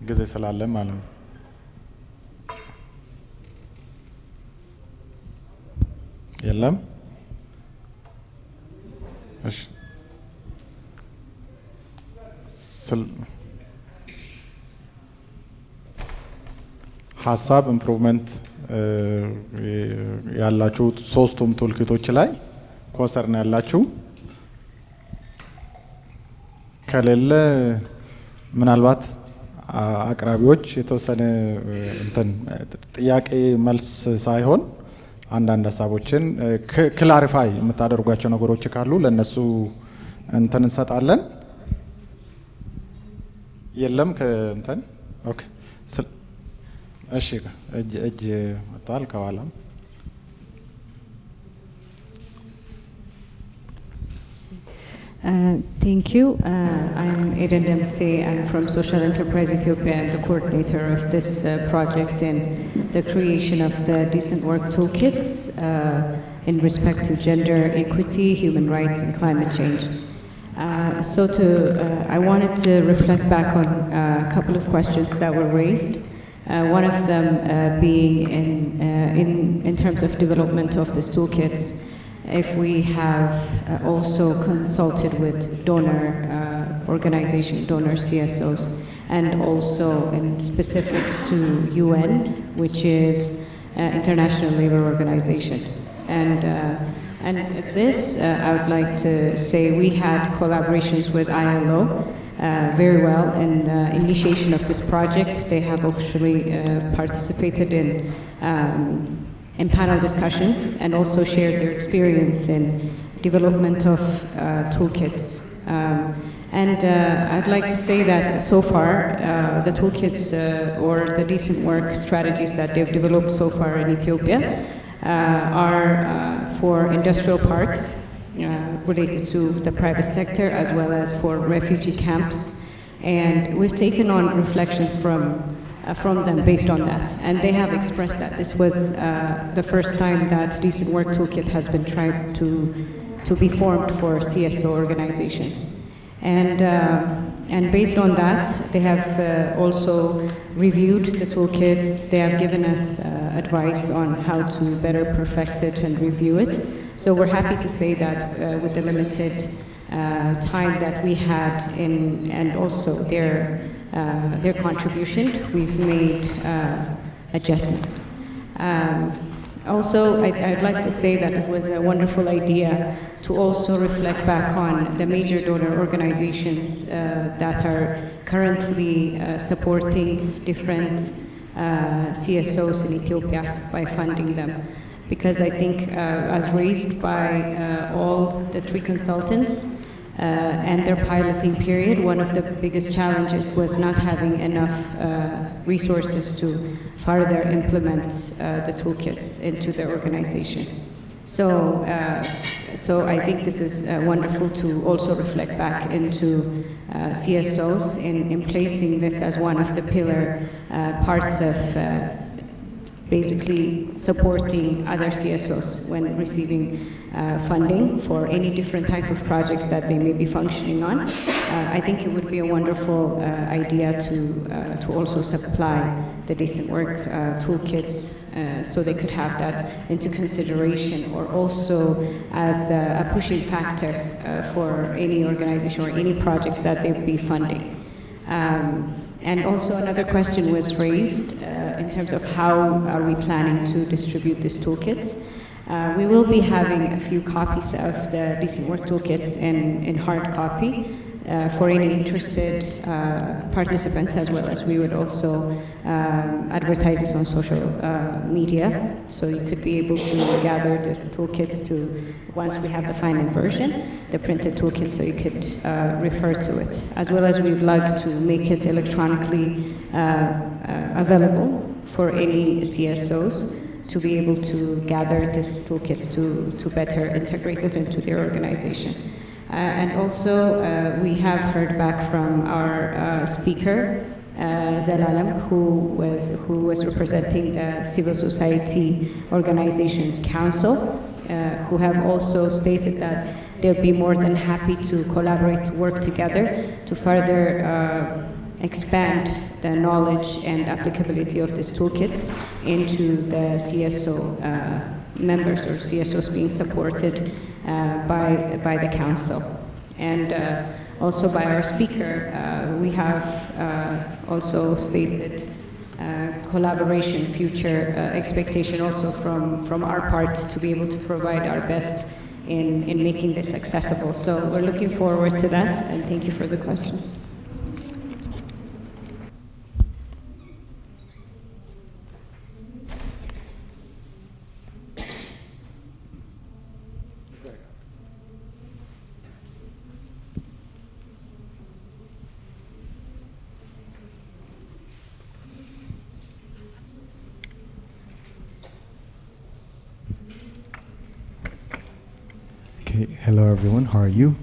ጊዜ ስላለን ማለት ነው። የለም? እሺ፣ ሀሳብ ኢምፕሩቭመንት ያላችሁ ሶስቱም ቱልኪቶች ላይ ኮንሰርን ያላችሁ ከሌለ ምናልባት አቅራቢዎች የተወሰነ እንትን ጥያቄ መልስ ሳይሆን አንዳንድ ሀሳቦችን ክላሪፋይ የምታደርጓቸው ነገሮች ካሉ ለነሱ እንትን እንሰጣለን። የለም ከእንትን ኦኬ። እሺ፣ እጅ መጥቷል ከኋላም። Thank you. I'm Eden Dempsey. I'm from Social Enterprise Ethiopia and the coordinator of this project in the creation of the Decent Work Toolkits in respect to gender equity, human rights, and climate change. I wanted to reflect back on a couple of questions that were raised. One of them being in terms of development of these toolkits, if we have also consulted with donor organization, donor CSOs, and also in specifics to UN, which is International Labour Organization. And this, I would like to say we had collaborations with ILO very well in the initiation of this project. They have actually participated in panel discussions and also shared their experience in development of toolkits. I'd like to say that so far, the toolkits or the decent work strategies that they've developed so far in Ethiopia are for industrial parks related to the private sector as well as for refugee camps. And we've taken on reflections from them based on that. And they have expressed that this was the first time that Decent Work Toolkit has been tried to to be formed for CSO organizations. And based on that, they have also reviewed the toolkits. They have given us advice on how to better perfect it and review it. So we're happy to say that with the limited time that we had and also their contribution, we've made adjustments. Also, I'd like to say that it was a wonderful idea to also reflect back on the major donor organizations that are currently supporting different CSOs in Ethiopia by funding them. Because I think, as raised by all the 3 consultants, and their piloting period, one of the biggest challenges was not having enough resources to further implement the toolkits into the organization. So I think this is wonderful to also reflect back into CSOs in placing this as one of the pillar parts of basically supporting other CSOs when receiving funding for any different type of projects that they may be functioning on. I think it would be a wonderful idea to also supply the decent work toolkits so they could have that into consideration, or also as a pushing factor for any organization or any projects that they would be funding. And also another question was raised in terms of how are we planning to distribute these toolkits. We will be having a few copies of the decent work toolkits in hard copy for any interested participants, as well as we would also advertise this on social media, so you could be able to gather these toolkits to, once we have the final version, the printed toolkit, so you could refer to it. As well as we'd like to make it electronically available for any CSOs to be able to gather these toolkits to better integrate it into their organization. And also, we have heard back from our speaker, Zelalem, who was representing the Civil Society Organizations Council, who have also stated that they'll be more than happy to collaborate, to work together to further expand the knowledge and applicability of these toolkits into the CSO members or CSOs being supported by the council. And also by our speaker, we have also stated collaboration, future expectation also from our part to be able to provide our best in making this accessible. So we're looking forward to that, and thank you for the questions. Okay, hello everyone, how are you?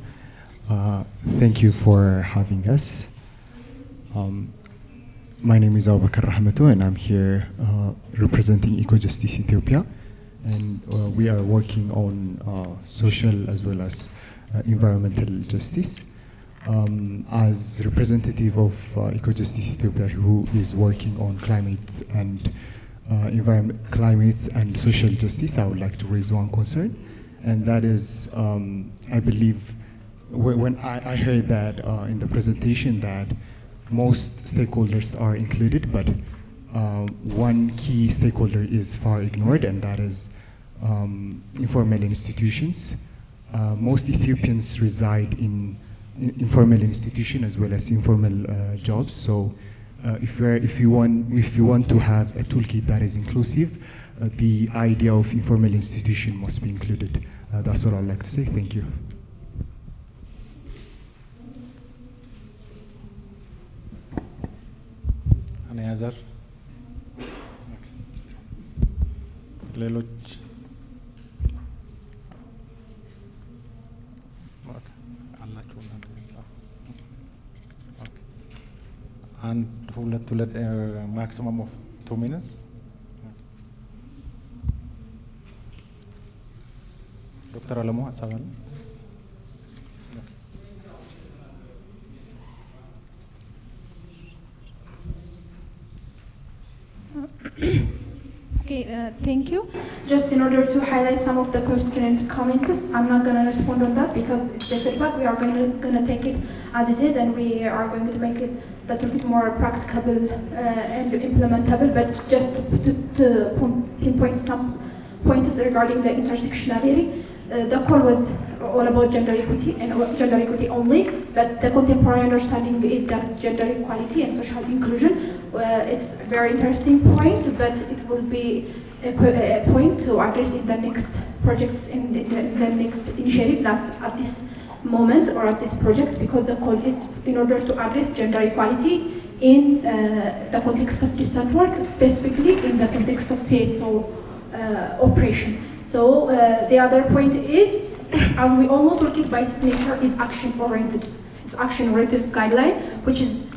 Thank you for having us. My name is Abubakar Rahmatu, and I'm here representing EcoJustice Ethiopia, and we are working on social as well as environmental justice. As representative of EcoJustice Ethiopia, who is working on climate and social justice, I would like to raise one concern. And that is, I believe, when I heard that in the presentation that most stakeholders are included, but one key stakeholder is far ignored, and that is informal institutions. Most Ethiopians reside in informal institutions as well as informal jobs. So if you want to have a toolkit that is inclusive, the idea of informal institution must be included. That's all I'd like to say. Thank you. Any other? ሌሎች አላችሁ አንድ ሁለት ማክሲመም ኦፍ 2 minutes. ዶክተር አለሙ ሀሳብ አለ? Okay, thank you. Just in order to highlight some of the questions and comments, I'm not going to respond on that because it's the feedback. We are going to take it as it is, and we are going to make it a little bit more practicable and implementable. But just to pinpoint some points regarding the intersectionality, the call was all about gender equity and gender equity only, but the contemporary understanding is that gender equality and social inclusion. It's a very interesting point, but it will be a point to address in the next projects, in the next initiative, not at this moment or at this project, because the call is in order to address gender equality in the context of distant work, specifically in the context of CSO operation. So the other point is, as we all know, Toolkit by its nature is action-oriented. It's action-oriented guideline, which is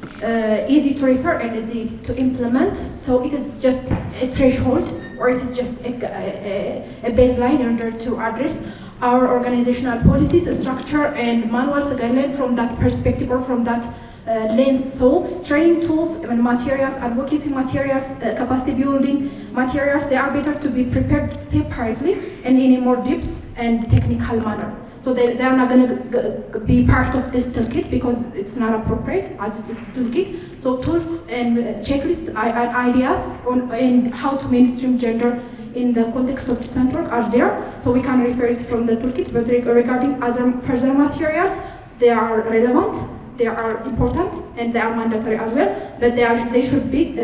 easy to refer and easy to implement. So it is just a threshold, or it is just a baseline in order to address our organizational policies, structure, and manuals guideline from that perspective or from that lens. So training tools and materials, advocacy materials, capacity building materials, they are better to be prepared separately and in a more depth and technical manner. So they are not going to be part of this toolkit because it's not appropriate as it is toolkit. So tools and checklists, ideas on how to mainstream gender in the context of distant work are there. So we can refer it from the toolkit. But regarding other further materials, they are relevant, they are important, and they are mandatory as well. But they should be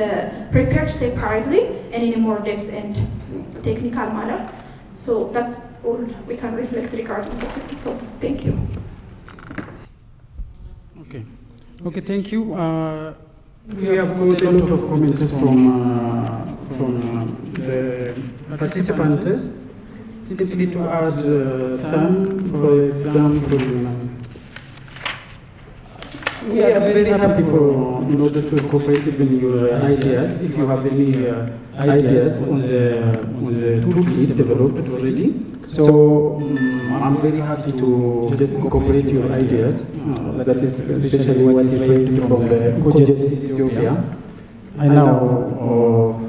prepared separately and in a more depth and technical manner. So that's all we can reflect regarding the toolkit. Thank you. Okay, thank you. We have got a lot of comments from the participants. Simply to add some, for example, we are very happy in order to incorporate even your ideas. If you have any ideas on the toolkit developed already, so I'm very happy to just incorporate your ideas. That is especially what is raised from the Co-Justice Ethiopia. I know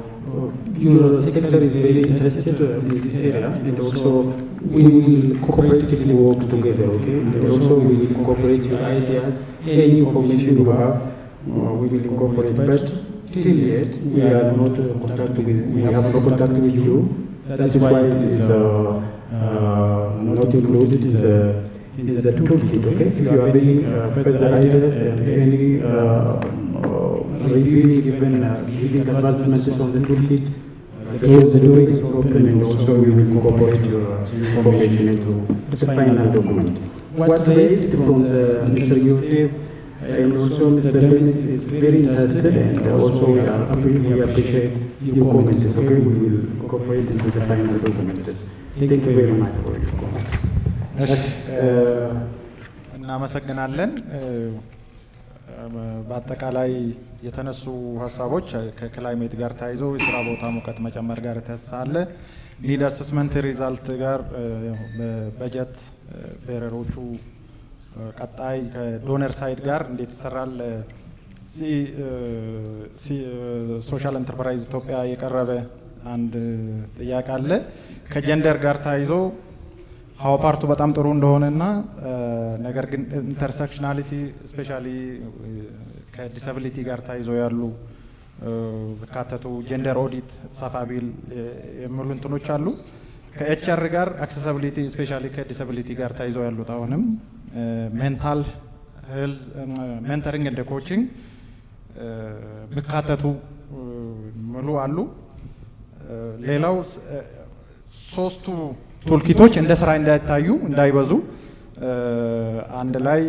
your secretary is very interested in this area, and also we will cooperatively work together, okay? And also we will incorporate your ideas, any information you have, we will incorporate. But till yet, we are not we have no contact with you. That is why it is not included in the toolkit, okay? If you have any further ideas and any reviewing, giving advancements on the toolkit, the door is open, and also we will incorporate your information into the final document. What raised from Mr. Yosef and also Mr. Demis is very interested, and also we appreciate your comments, okay? We will incorporate into the final document. Thank you very much for your comments. እናመሰግናለን። በአጠቃላይ የተነሱ ሀሳቦች ከክላይሜት ጋር ተያይዞ የስራ ቦታ ሙቀት መጨመር ጋር ተሳለ ኒድ አሰስመንት ሪዛልት ጋር በበጀት ቤረሮቹ ቀጣይ ከዶነር ሳይድ ጋር እንዴት ይሰራል ሶሻል ኢንተርፕራይዝ ኢትዮጵያ የቀረበ አንድ ጥያቄ አለ ከጀንደር ጋር ተያይዞ ሀው ፓርቱ በጣም ጥሩ እንደሆነና ነገር ግን ኢንተርሴክሽናሊቲ ስፔሻሊ ከዲሳቢሊቲ ጋር ተያይዞ ያሉ በካተቱ ጀንደር ኦዲት ሰፋቢል የሚሉ እንትኖች አሉ ከኤችአር ጋር አክሰሲቢሊቲ ስፔሻሊ ከዲሳቢሊቲ ጋር ተያይዞ ያሉት አሁንም ሜንታል ሄልዝ ሜንተሪንግ ኤንድ ኮቺንግ በካተቱ ሙሉ አሉ ሌላው ሶስቱ ቱልኪቶች እንደ ስራ እንዳይታዩ እንዳይበዙ አንድ ላይ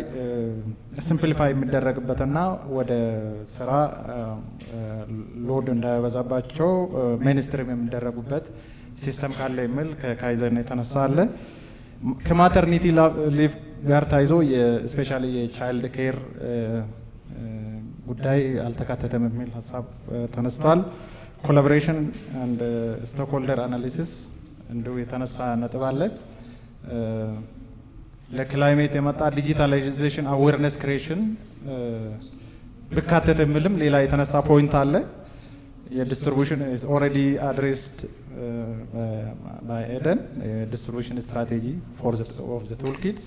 ሲምፕሊፋይ የሚደረግበትና ወደ ስራ ሎድ እንዳይበዛባቸው ሚኒስትሪም የሚደረጉበት ሲስተም ካለ የሚል ከካይዘን የተነሳ አለ ከማተርኒቲ ሊቭ ጋር ታይዞ የስፔሻሊ የቻይልድ ኬር ጉዳይ አልተካተተም የሚል ሐሳብ ተነስቷል ኮላቦሬሽን ኤንድ ስቴክሆልደር አናሊሲስ እንደው የተነሳ ነጥብ አለ ለክላይሜት የመጣ ዲጂታላይዜሽን አዌርነስ ክሬሽን በካተተ ምልም ሌላ የተነሳ ፖይንት አለ distribution is already addressed by Eden, distribution strategy for of the toolkits.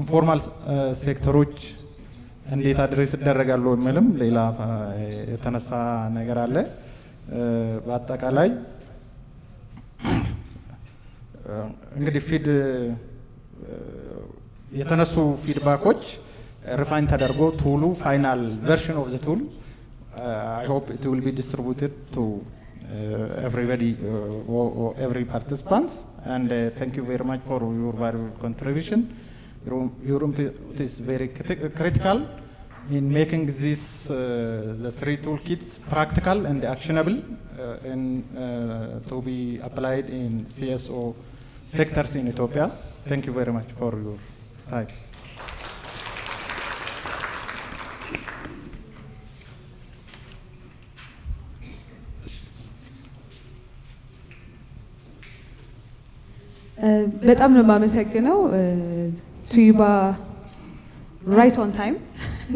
ኢንፎርማል ሴክተሮች እንዴት አድሬስ ይደረጋሉ የሚልም ሌላ የተነሳ ነገር አለ። በአጠቃላይ እንግዲህ የተነሱ ፊድባኮች ሪፋይን ተደርጎ ቱሉ ፋይናል ቨርሽን ኦፍ ዘ ቱል I hope it will be distributed to everybody, every participants, and thank you very much for your valuable contribution. Your input is very critical in making this the 3 toolkits practical and actionable to be applied in CSO sectors in Ethiopia. Thank you very much for your time. በጣም ነው የማመሰግነው ቱዩባ right on time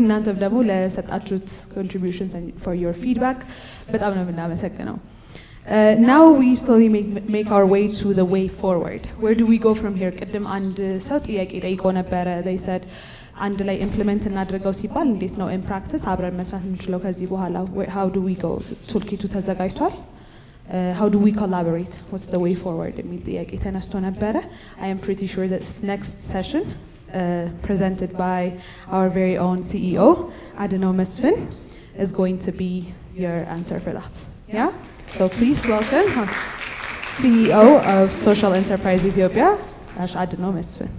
እናንተም ደግሞ ለሰጣችሁት contributions and for your feedback በጣም ነው የምናመሰግነው። Now we slowly make our way to the way forward. Where do we go from here? ቅድም አንድ ሰው ጥያቄ ጠይቆ ነበረ. They said አንድ ላይ ኢምፕሊመንት እናድርገው ሲባል እንዴት ነው in practice አብረን መስራት የምንችለው ከዚህ በኋላ? How do we go? ቱልኪቱ ተዘጋጅቷል? How do we collaborate? What's the way forward? የሚል ጥያቄ ተነስቶ ነበረ. I am pretty sure this next session presented by our very own CEO, Adeno Mesfin, is going to be your answer for that. Yeah? So please welcome CEO of Social Enterprise Ethiopia, Adeno Mesfin.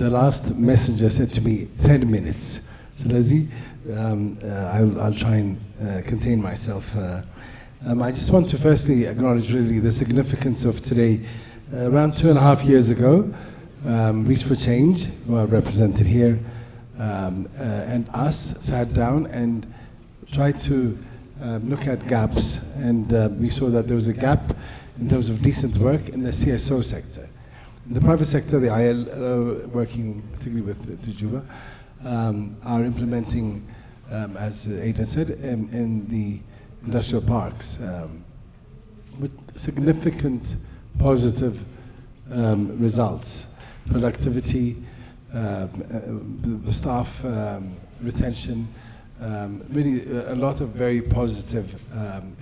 The last messenger said to me 10 minutes. So I'll try and contain myself. I just want to firstly acknowledge really the significance of today. Around 2.5 years ago, Reach for Change, who are represented here, and us sat down and tried to look at gaps. And we saw that there was a gap in terms of decent work in the CSO sector. In the private sector, the ILO, working particularly with Tujuba, are implementing, as Aidan said, in the industrial parks with significant positive results. Productivity, staff retention, really a lot of very positive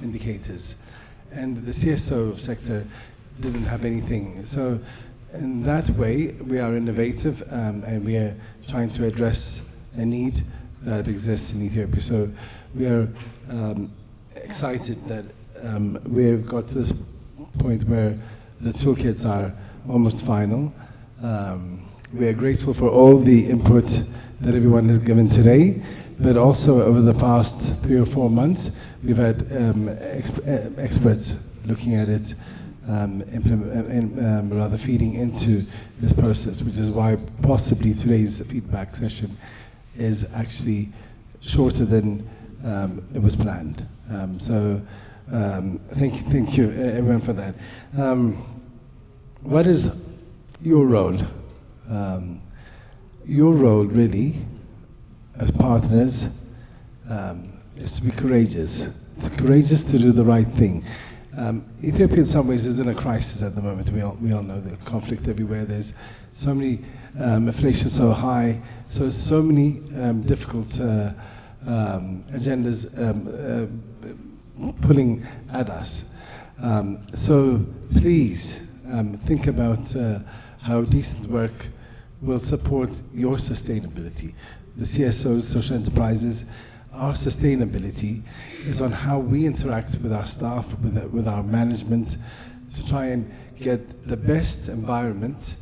indicators. And the CSO sector didn't have anything. So in that way, we are innovative and we are trying to address a need that exists in Ethiopia. So we are excited that we've got to this point where the toolkits are almost final. We are grateful for all the input that everyone has given today, but also over the past 3 or 4 months, we've had experts looking at it, rather feeding into this process, which is why possibly today's feedback session is actually shorter than it was planned. Thank you everyone for that. What is your role? Your role really as partners is to be courageous. It's courageous to do the right thing. Ethiopia in some ways is in a crisis at the moment. We all know the conflict everywhere. There's so many inflation so high, so many difficult agendas pulling at us. So please think about how decent work will support your sustainability. The CSOs, social enterprises, our sustainability is on how we interact with our staff, with our management, to try and get the best environment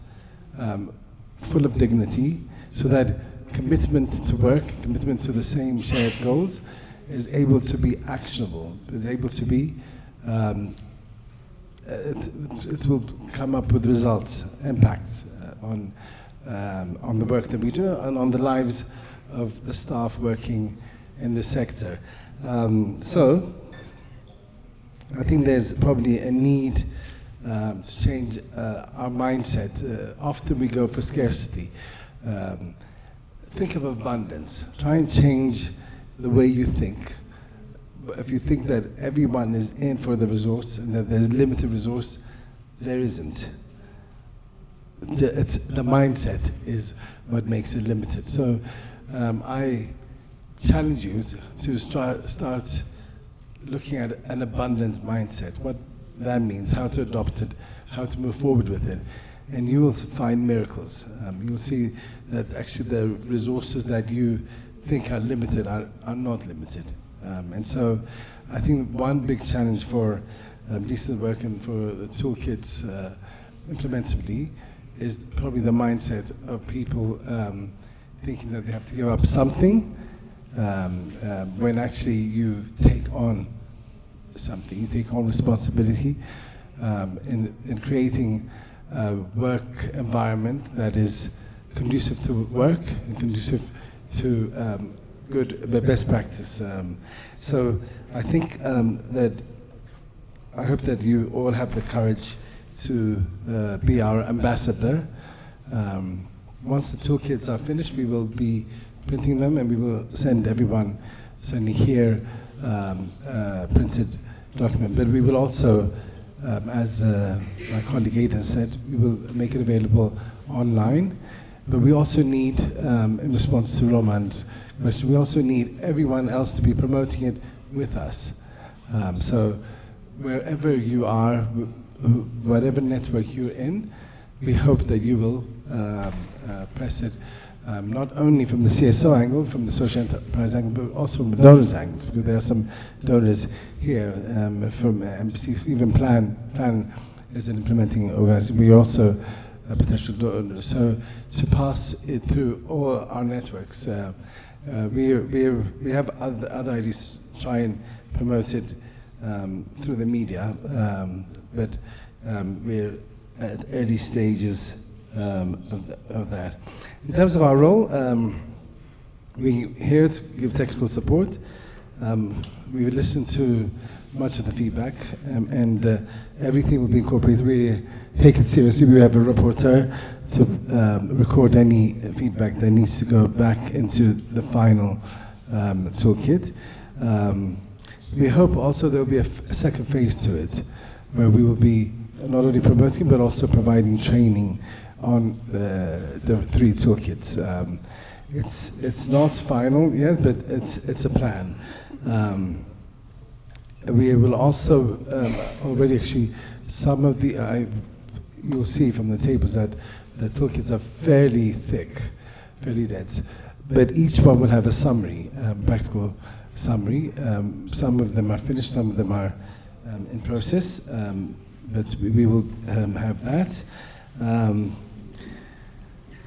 full of dignity, so that commitment to work, commitment to the same shared goals is able to be actionable, is able to be, it will come up with results, impacts on the work that we do and on the lives of the staff working in this sector. So I think there's probably a need to change our mindset. Often we go for scarcity. Think of abundance. Try and change the way you think. If you think that everyone is in for the resource and that there's limited resource, there isn't. The mindset is what makes it limited. So I challenge you to start looking at an abundance mindset, what that means, how to adopt it, how to move forward with it. And you will find miracles. You'll see that actually the resources that you think are limited are not limited. And so I think one big challenge for decent work and for the toolkits implementably is probably the mindset of people thinking that they have to give up something when actually you take on something, you take on responsibility in creating a work environment that is conducive to work and conducive to good best practice. So I think that I hope that you all have the courage to be our ambassador. Once the toolkits are finished, we will be printing them and we will send everyone, certainly here, printed document. But we will also, as my colleague Aidan said, we will make it available online. But we also need, in response to Roman's question, we also need everyone else to be promoting it with us. So wherever you are, whatever network you're in, we hope that you will press it, not only from the CSO angle, from the social enterprise angle, but also from the donors angle, because there are some donors here from embassies, even Plan is an implementing organization. We are also a potential donor. So to pass it through all our networks, we have other ideas to try and promote it through the media, but we're at early stages of that. In terms of our role, we're here to give technical support. We will listen to much of the feedback, and everything will be incorporated. We take it seriously. We have a reporter to record any feedback that needs to go back into the final toolkit. We hope also there will be a second phase to it, where we will be not only promoting but also providing training on the three toolkits. It's not final yet, but it's a plan. We will also already actually some of the you'll see from the tables that the toolkits are fairly thick, fairly dense, but each one will have a summary, practical summary. Some of them are finished, some of them are in process, but we will have that.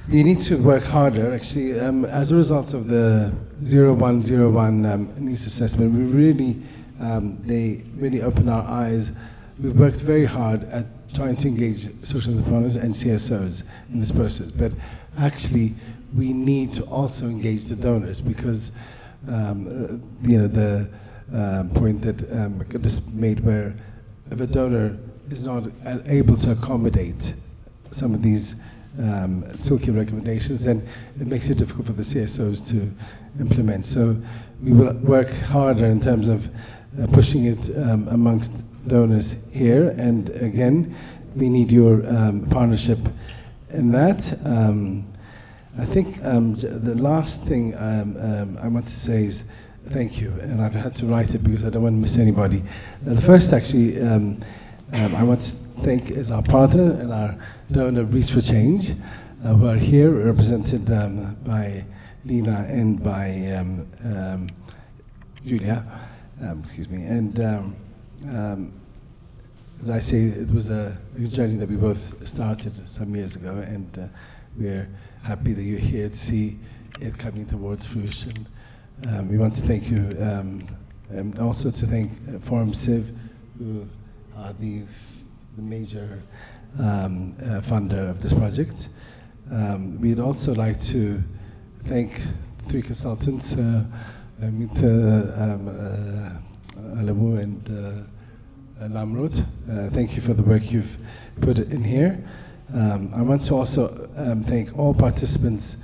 We need to work harder, actually. As a result of the 0101 needs assessment, they really opened our eyes. We've worked very hard at trying to engage social entrepreneurs and CSOs in this process, but actually we need to also engage the donors, because the point that just made, where if a donor is not able to accommodate some of these toolkit recommendations, then it makes it difficult for the CSOs to implement. So we will work harder in terms of pushing it amongst donors here, and again, we need your partnership in that. I think the last thing I want to say is thank you, and I've had to write it because I don't want to miss anybody. The first, actually, I want to thank is our partner and our donor, Reach for Change, who are here, represented by Lina and by Julia. Excuse me. And as I say, it was a journey that we both started some years ago, and we're happy that you're here to see it coming towards fruition. We want to thank you, and also to thank Forum Civ, who are the major funder of this project. We'd also like to thank three consultants, Alamu and Lamrot. Thank you for the work you've put in here. I want to also thank all participants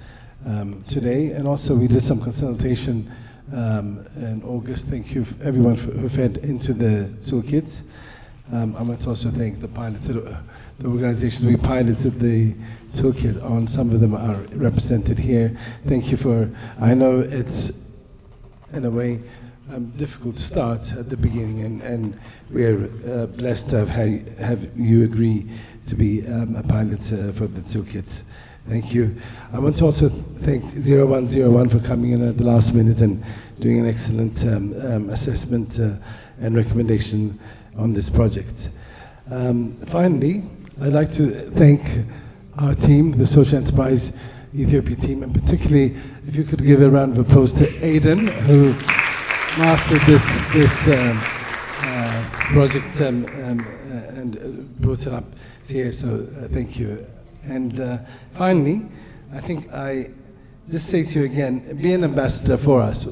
today, and also we did some consultation in August. Thank you everyone who fed into the toolkits. I want to also thank the organizations we piloted the toolkit on. Some of them are represented here. Thank you I know it's in a way difficult to start at the beginning, and we're blessed to have you agree to be a pilot for the toolkits. Thank you. I want to also thank 0101 for coming in at the last minute and doing an excellent assessment and recommendation on this project. Finally, I'd like to thank our team, the Social Enterprise Ethiopia team, and particularly if you could give a round of applause to Aidan, who mastered this project and brought it up here, so thank you. And finally, I think I just say to you again, be an ambassador for us.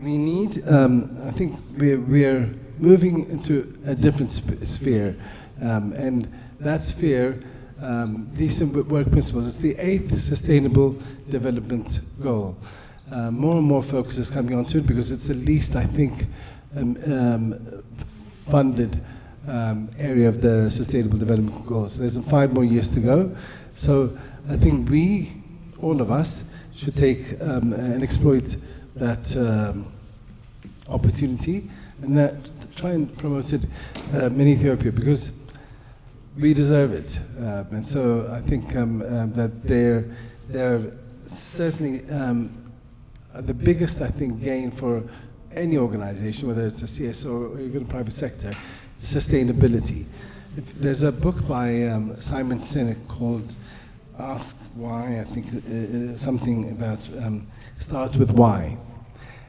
We need, I think we're moving into a different sphere, and that sphere, decent work principles, it's the 8th Sustainable Development Goal. More and more focus is coming onto it because it's the least, I think, funded area of the Sustainable Development Goals. There's 5 more years to go. So I think we, all of us, should take and exploit that opportunity and try and promote it in Ethiopia, because we deserve it. And so I think that they're certainly the biggest, I think, gain for any organization, whether it's a CSO or even private sector, sustainability. There's a book by Simon Sinek called Ask Why, I think something about Start With Why.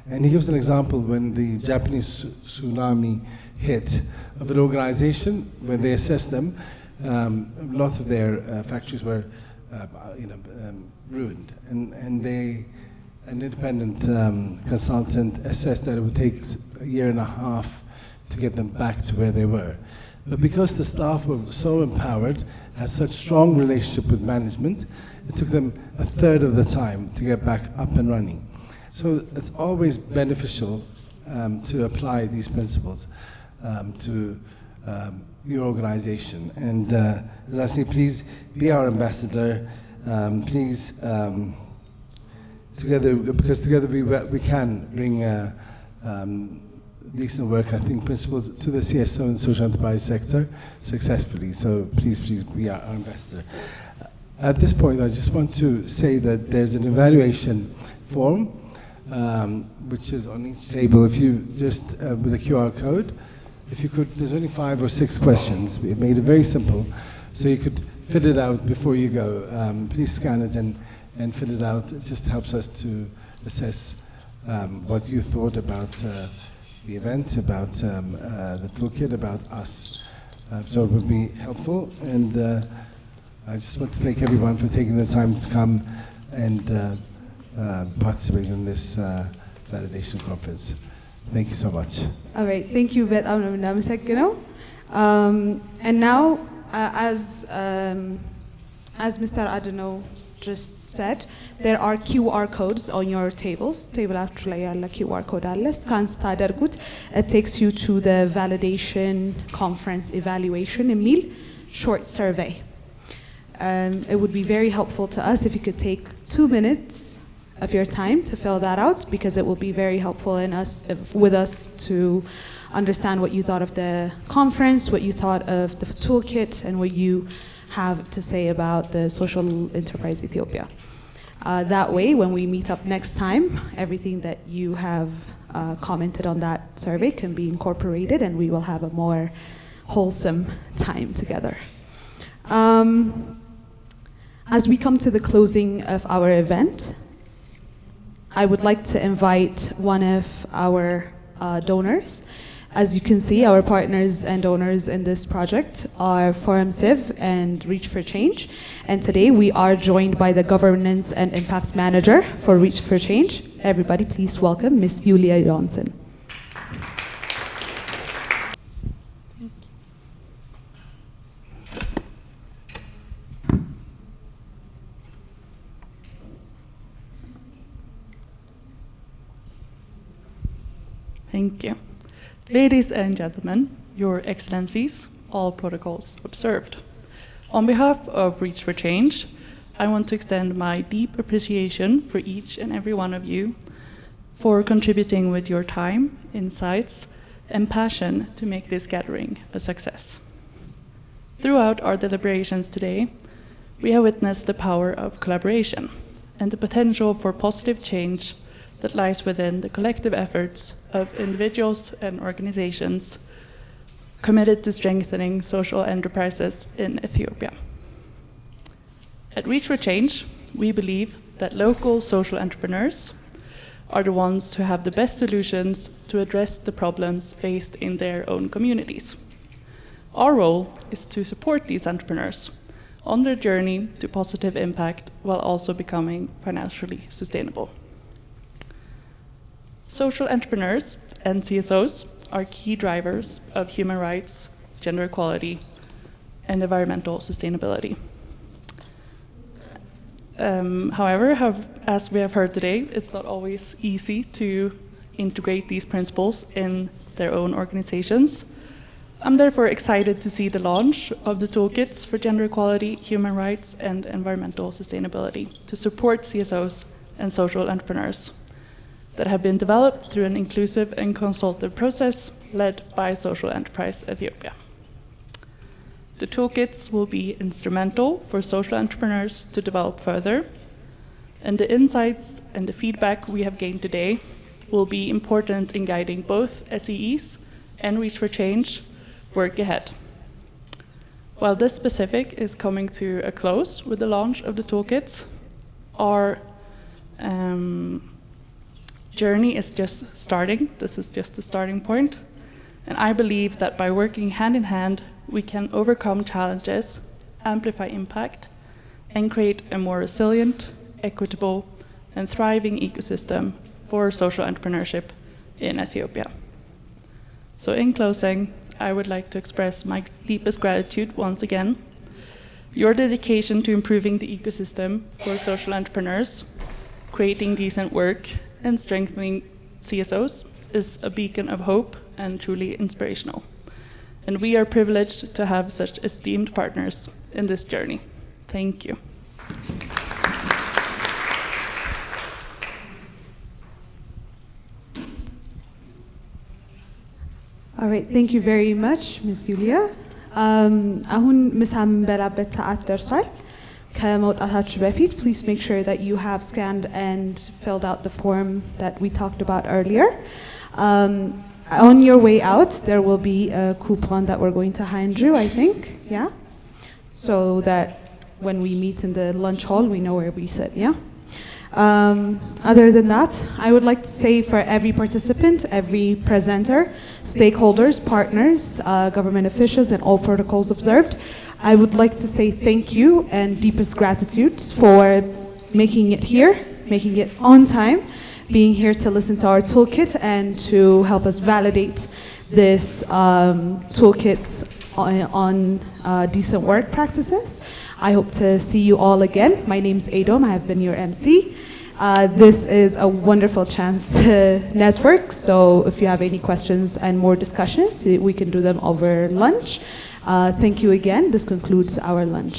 And he gives an example when the Japanese tsunami hit of an organization. When they assessed them, a lot of their factories were ruined, and an independent consultant assessed that it would take a year and a half to get them back to where they were. But because the staff were so empowered, had such strong relationship with management, it took them a third of the time to get back up and running. So it's always beneficial to apply these principles to your organization. And as I say, please be our ambassador. Please, together, because together we can bring decent work, I think, principles to the CSO and social enterprise sector successfully. So please be our ambassador. At this point, I just want to say that there's an evaluation form, which is on each table. If you just, with a QR code, if you could, there's only 5 or 6 questions. We made it very simple, so you could fill it out before you go. Please scan it and fill it out. It just helps us to assess what you thought about the event, about the toolkit, about us. So it would be helpful. And I just want to thank everyone for taking the time to come and participate in this validation conference. Thank you so much. All right, thank you, በጣም ነው የምናመሰግነው. And now, as Mr. Adeno just said, there are QR codes on your tables. Tableaችሁ ላይ ያለ QR code አለ. Scan ስታደርጉት it takes you to the validation conference evaluation የሚል short survey. It would be very helpful to us if you could take 2 minutes of your time to fill that out, because it will be very helpful with us to understand what you thought of the conference, what you thought of the toolkit, and what you have to say about the Social Enterprise Ethiopia. That way, when we meet up next time, everything that you have commented on that survey can be incorporated, and we will have a more wholesome time together. As we come to the closing of our event, I would like to invite one of our donors. As you can see, our partners and donors in this project are Forum Civ and Reach for Change. And today we are joined by the Governance and Impact Manager for Reach for Change. Everybody, please welcome Ms. Julia Johnson. Thank you. Ladies and gentlemen, Your Excellencies, all protocols observed. On behalf of Reach for Change, I want to extend my deep appreciation for each and every one of you for contributing with your time, insights, and passion to make this gathering a success. Throughout our deliberations today, we have witnessed the power of collaboration and the potential for positive change that lies within the collective efforts of individuals and organizations committed to strengthening social enterprises in Ethiopia. At Reach for Change, we believe that local social entrepreneurs are the ones who have the best solutions to address the problems faced in their own communities. Our role is to support these entrepreneurs on their journey to positive impact while also becoming financially sustainable. Social entrepreneurs and CSOs are key drivers of human rights, gender equality, and environmental sustainability. However, as we have heard today, it's not always easy to integrate these principles in their own organizations. I'm therefore excited to see the launch of the Toolkits for Gender Equality, Human Rights, and Environmental Sustainability to support CSOs and social entrepreneurs that have been developed through an inclusive and consultative process led by Social Enterprise Ethiopia. The toolkits will be instrumental for social entrepreneurs to develop further, and the insights and the feedback we have gained today will be important in guiding both SEEs and Reach for Change work ahead. While this specific is coming to a close with the launch of the toolkits, our journey is just starting. This is just the starting point. And I believe that by working hand in hand, we can overcome challenges, amplify impact, and create a more resilient, equitable, and thriving ecosystem for social entrepreneurship in Ethiopia. So in closing, I would like to express my deepest gratitude once again. Your dedication to improving the ecosystem for social entrepreneurs, creating decent work, and strengthening CSOs is a beacon of hope and truly inspirational. And we are privileged to have such esteemed partners in this journey. Thank you. All right, thank you very much, Ms. Julia. አሁን ምሳ የምንበላበት ሰዓት ደርሷል። ከመውጣታችሁ በፊት, please make sure that you have scanned and filled out the form that we talked about earlier. On your way out, there will be a coupon that we're going to hand you, I think, yeah? So that when we meet in the lunch hall, we know where we sit, yeah? Other than that, I would like to say for every participant, every presenter, stakeholders, partners, government officials, and all protocols observed, I would like to say thank you and deepest gratitude for making it here, making it on time, being here to listen to our toolkit and to help us validate this toolkit on decent work practices. I hope to see you all again. My name's Adom. I have been your MC. This is a wonderful chance to network, so if you have any questions and more discussions, we can do them over lunch. Thank you again. This concludes our lunch.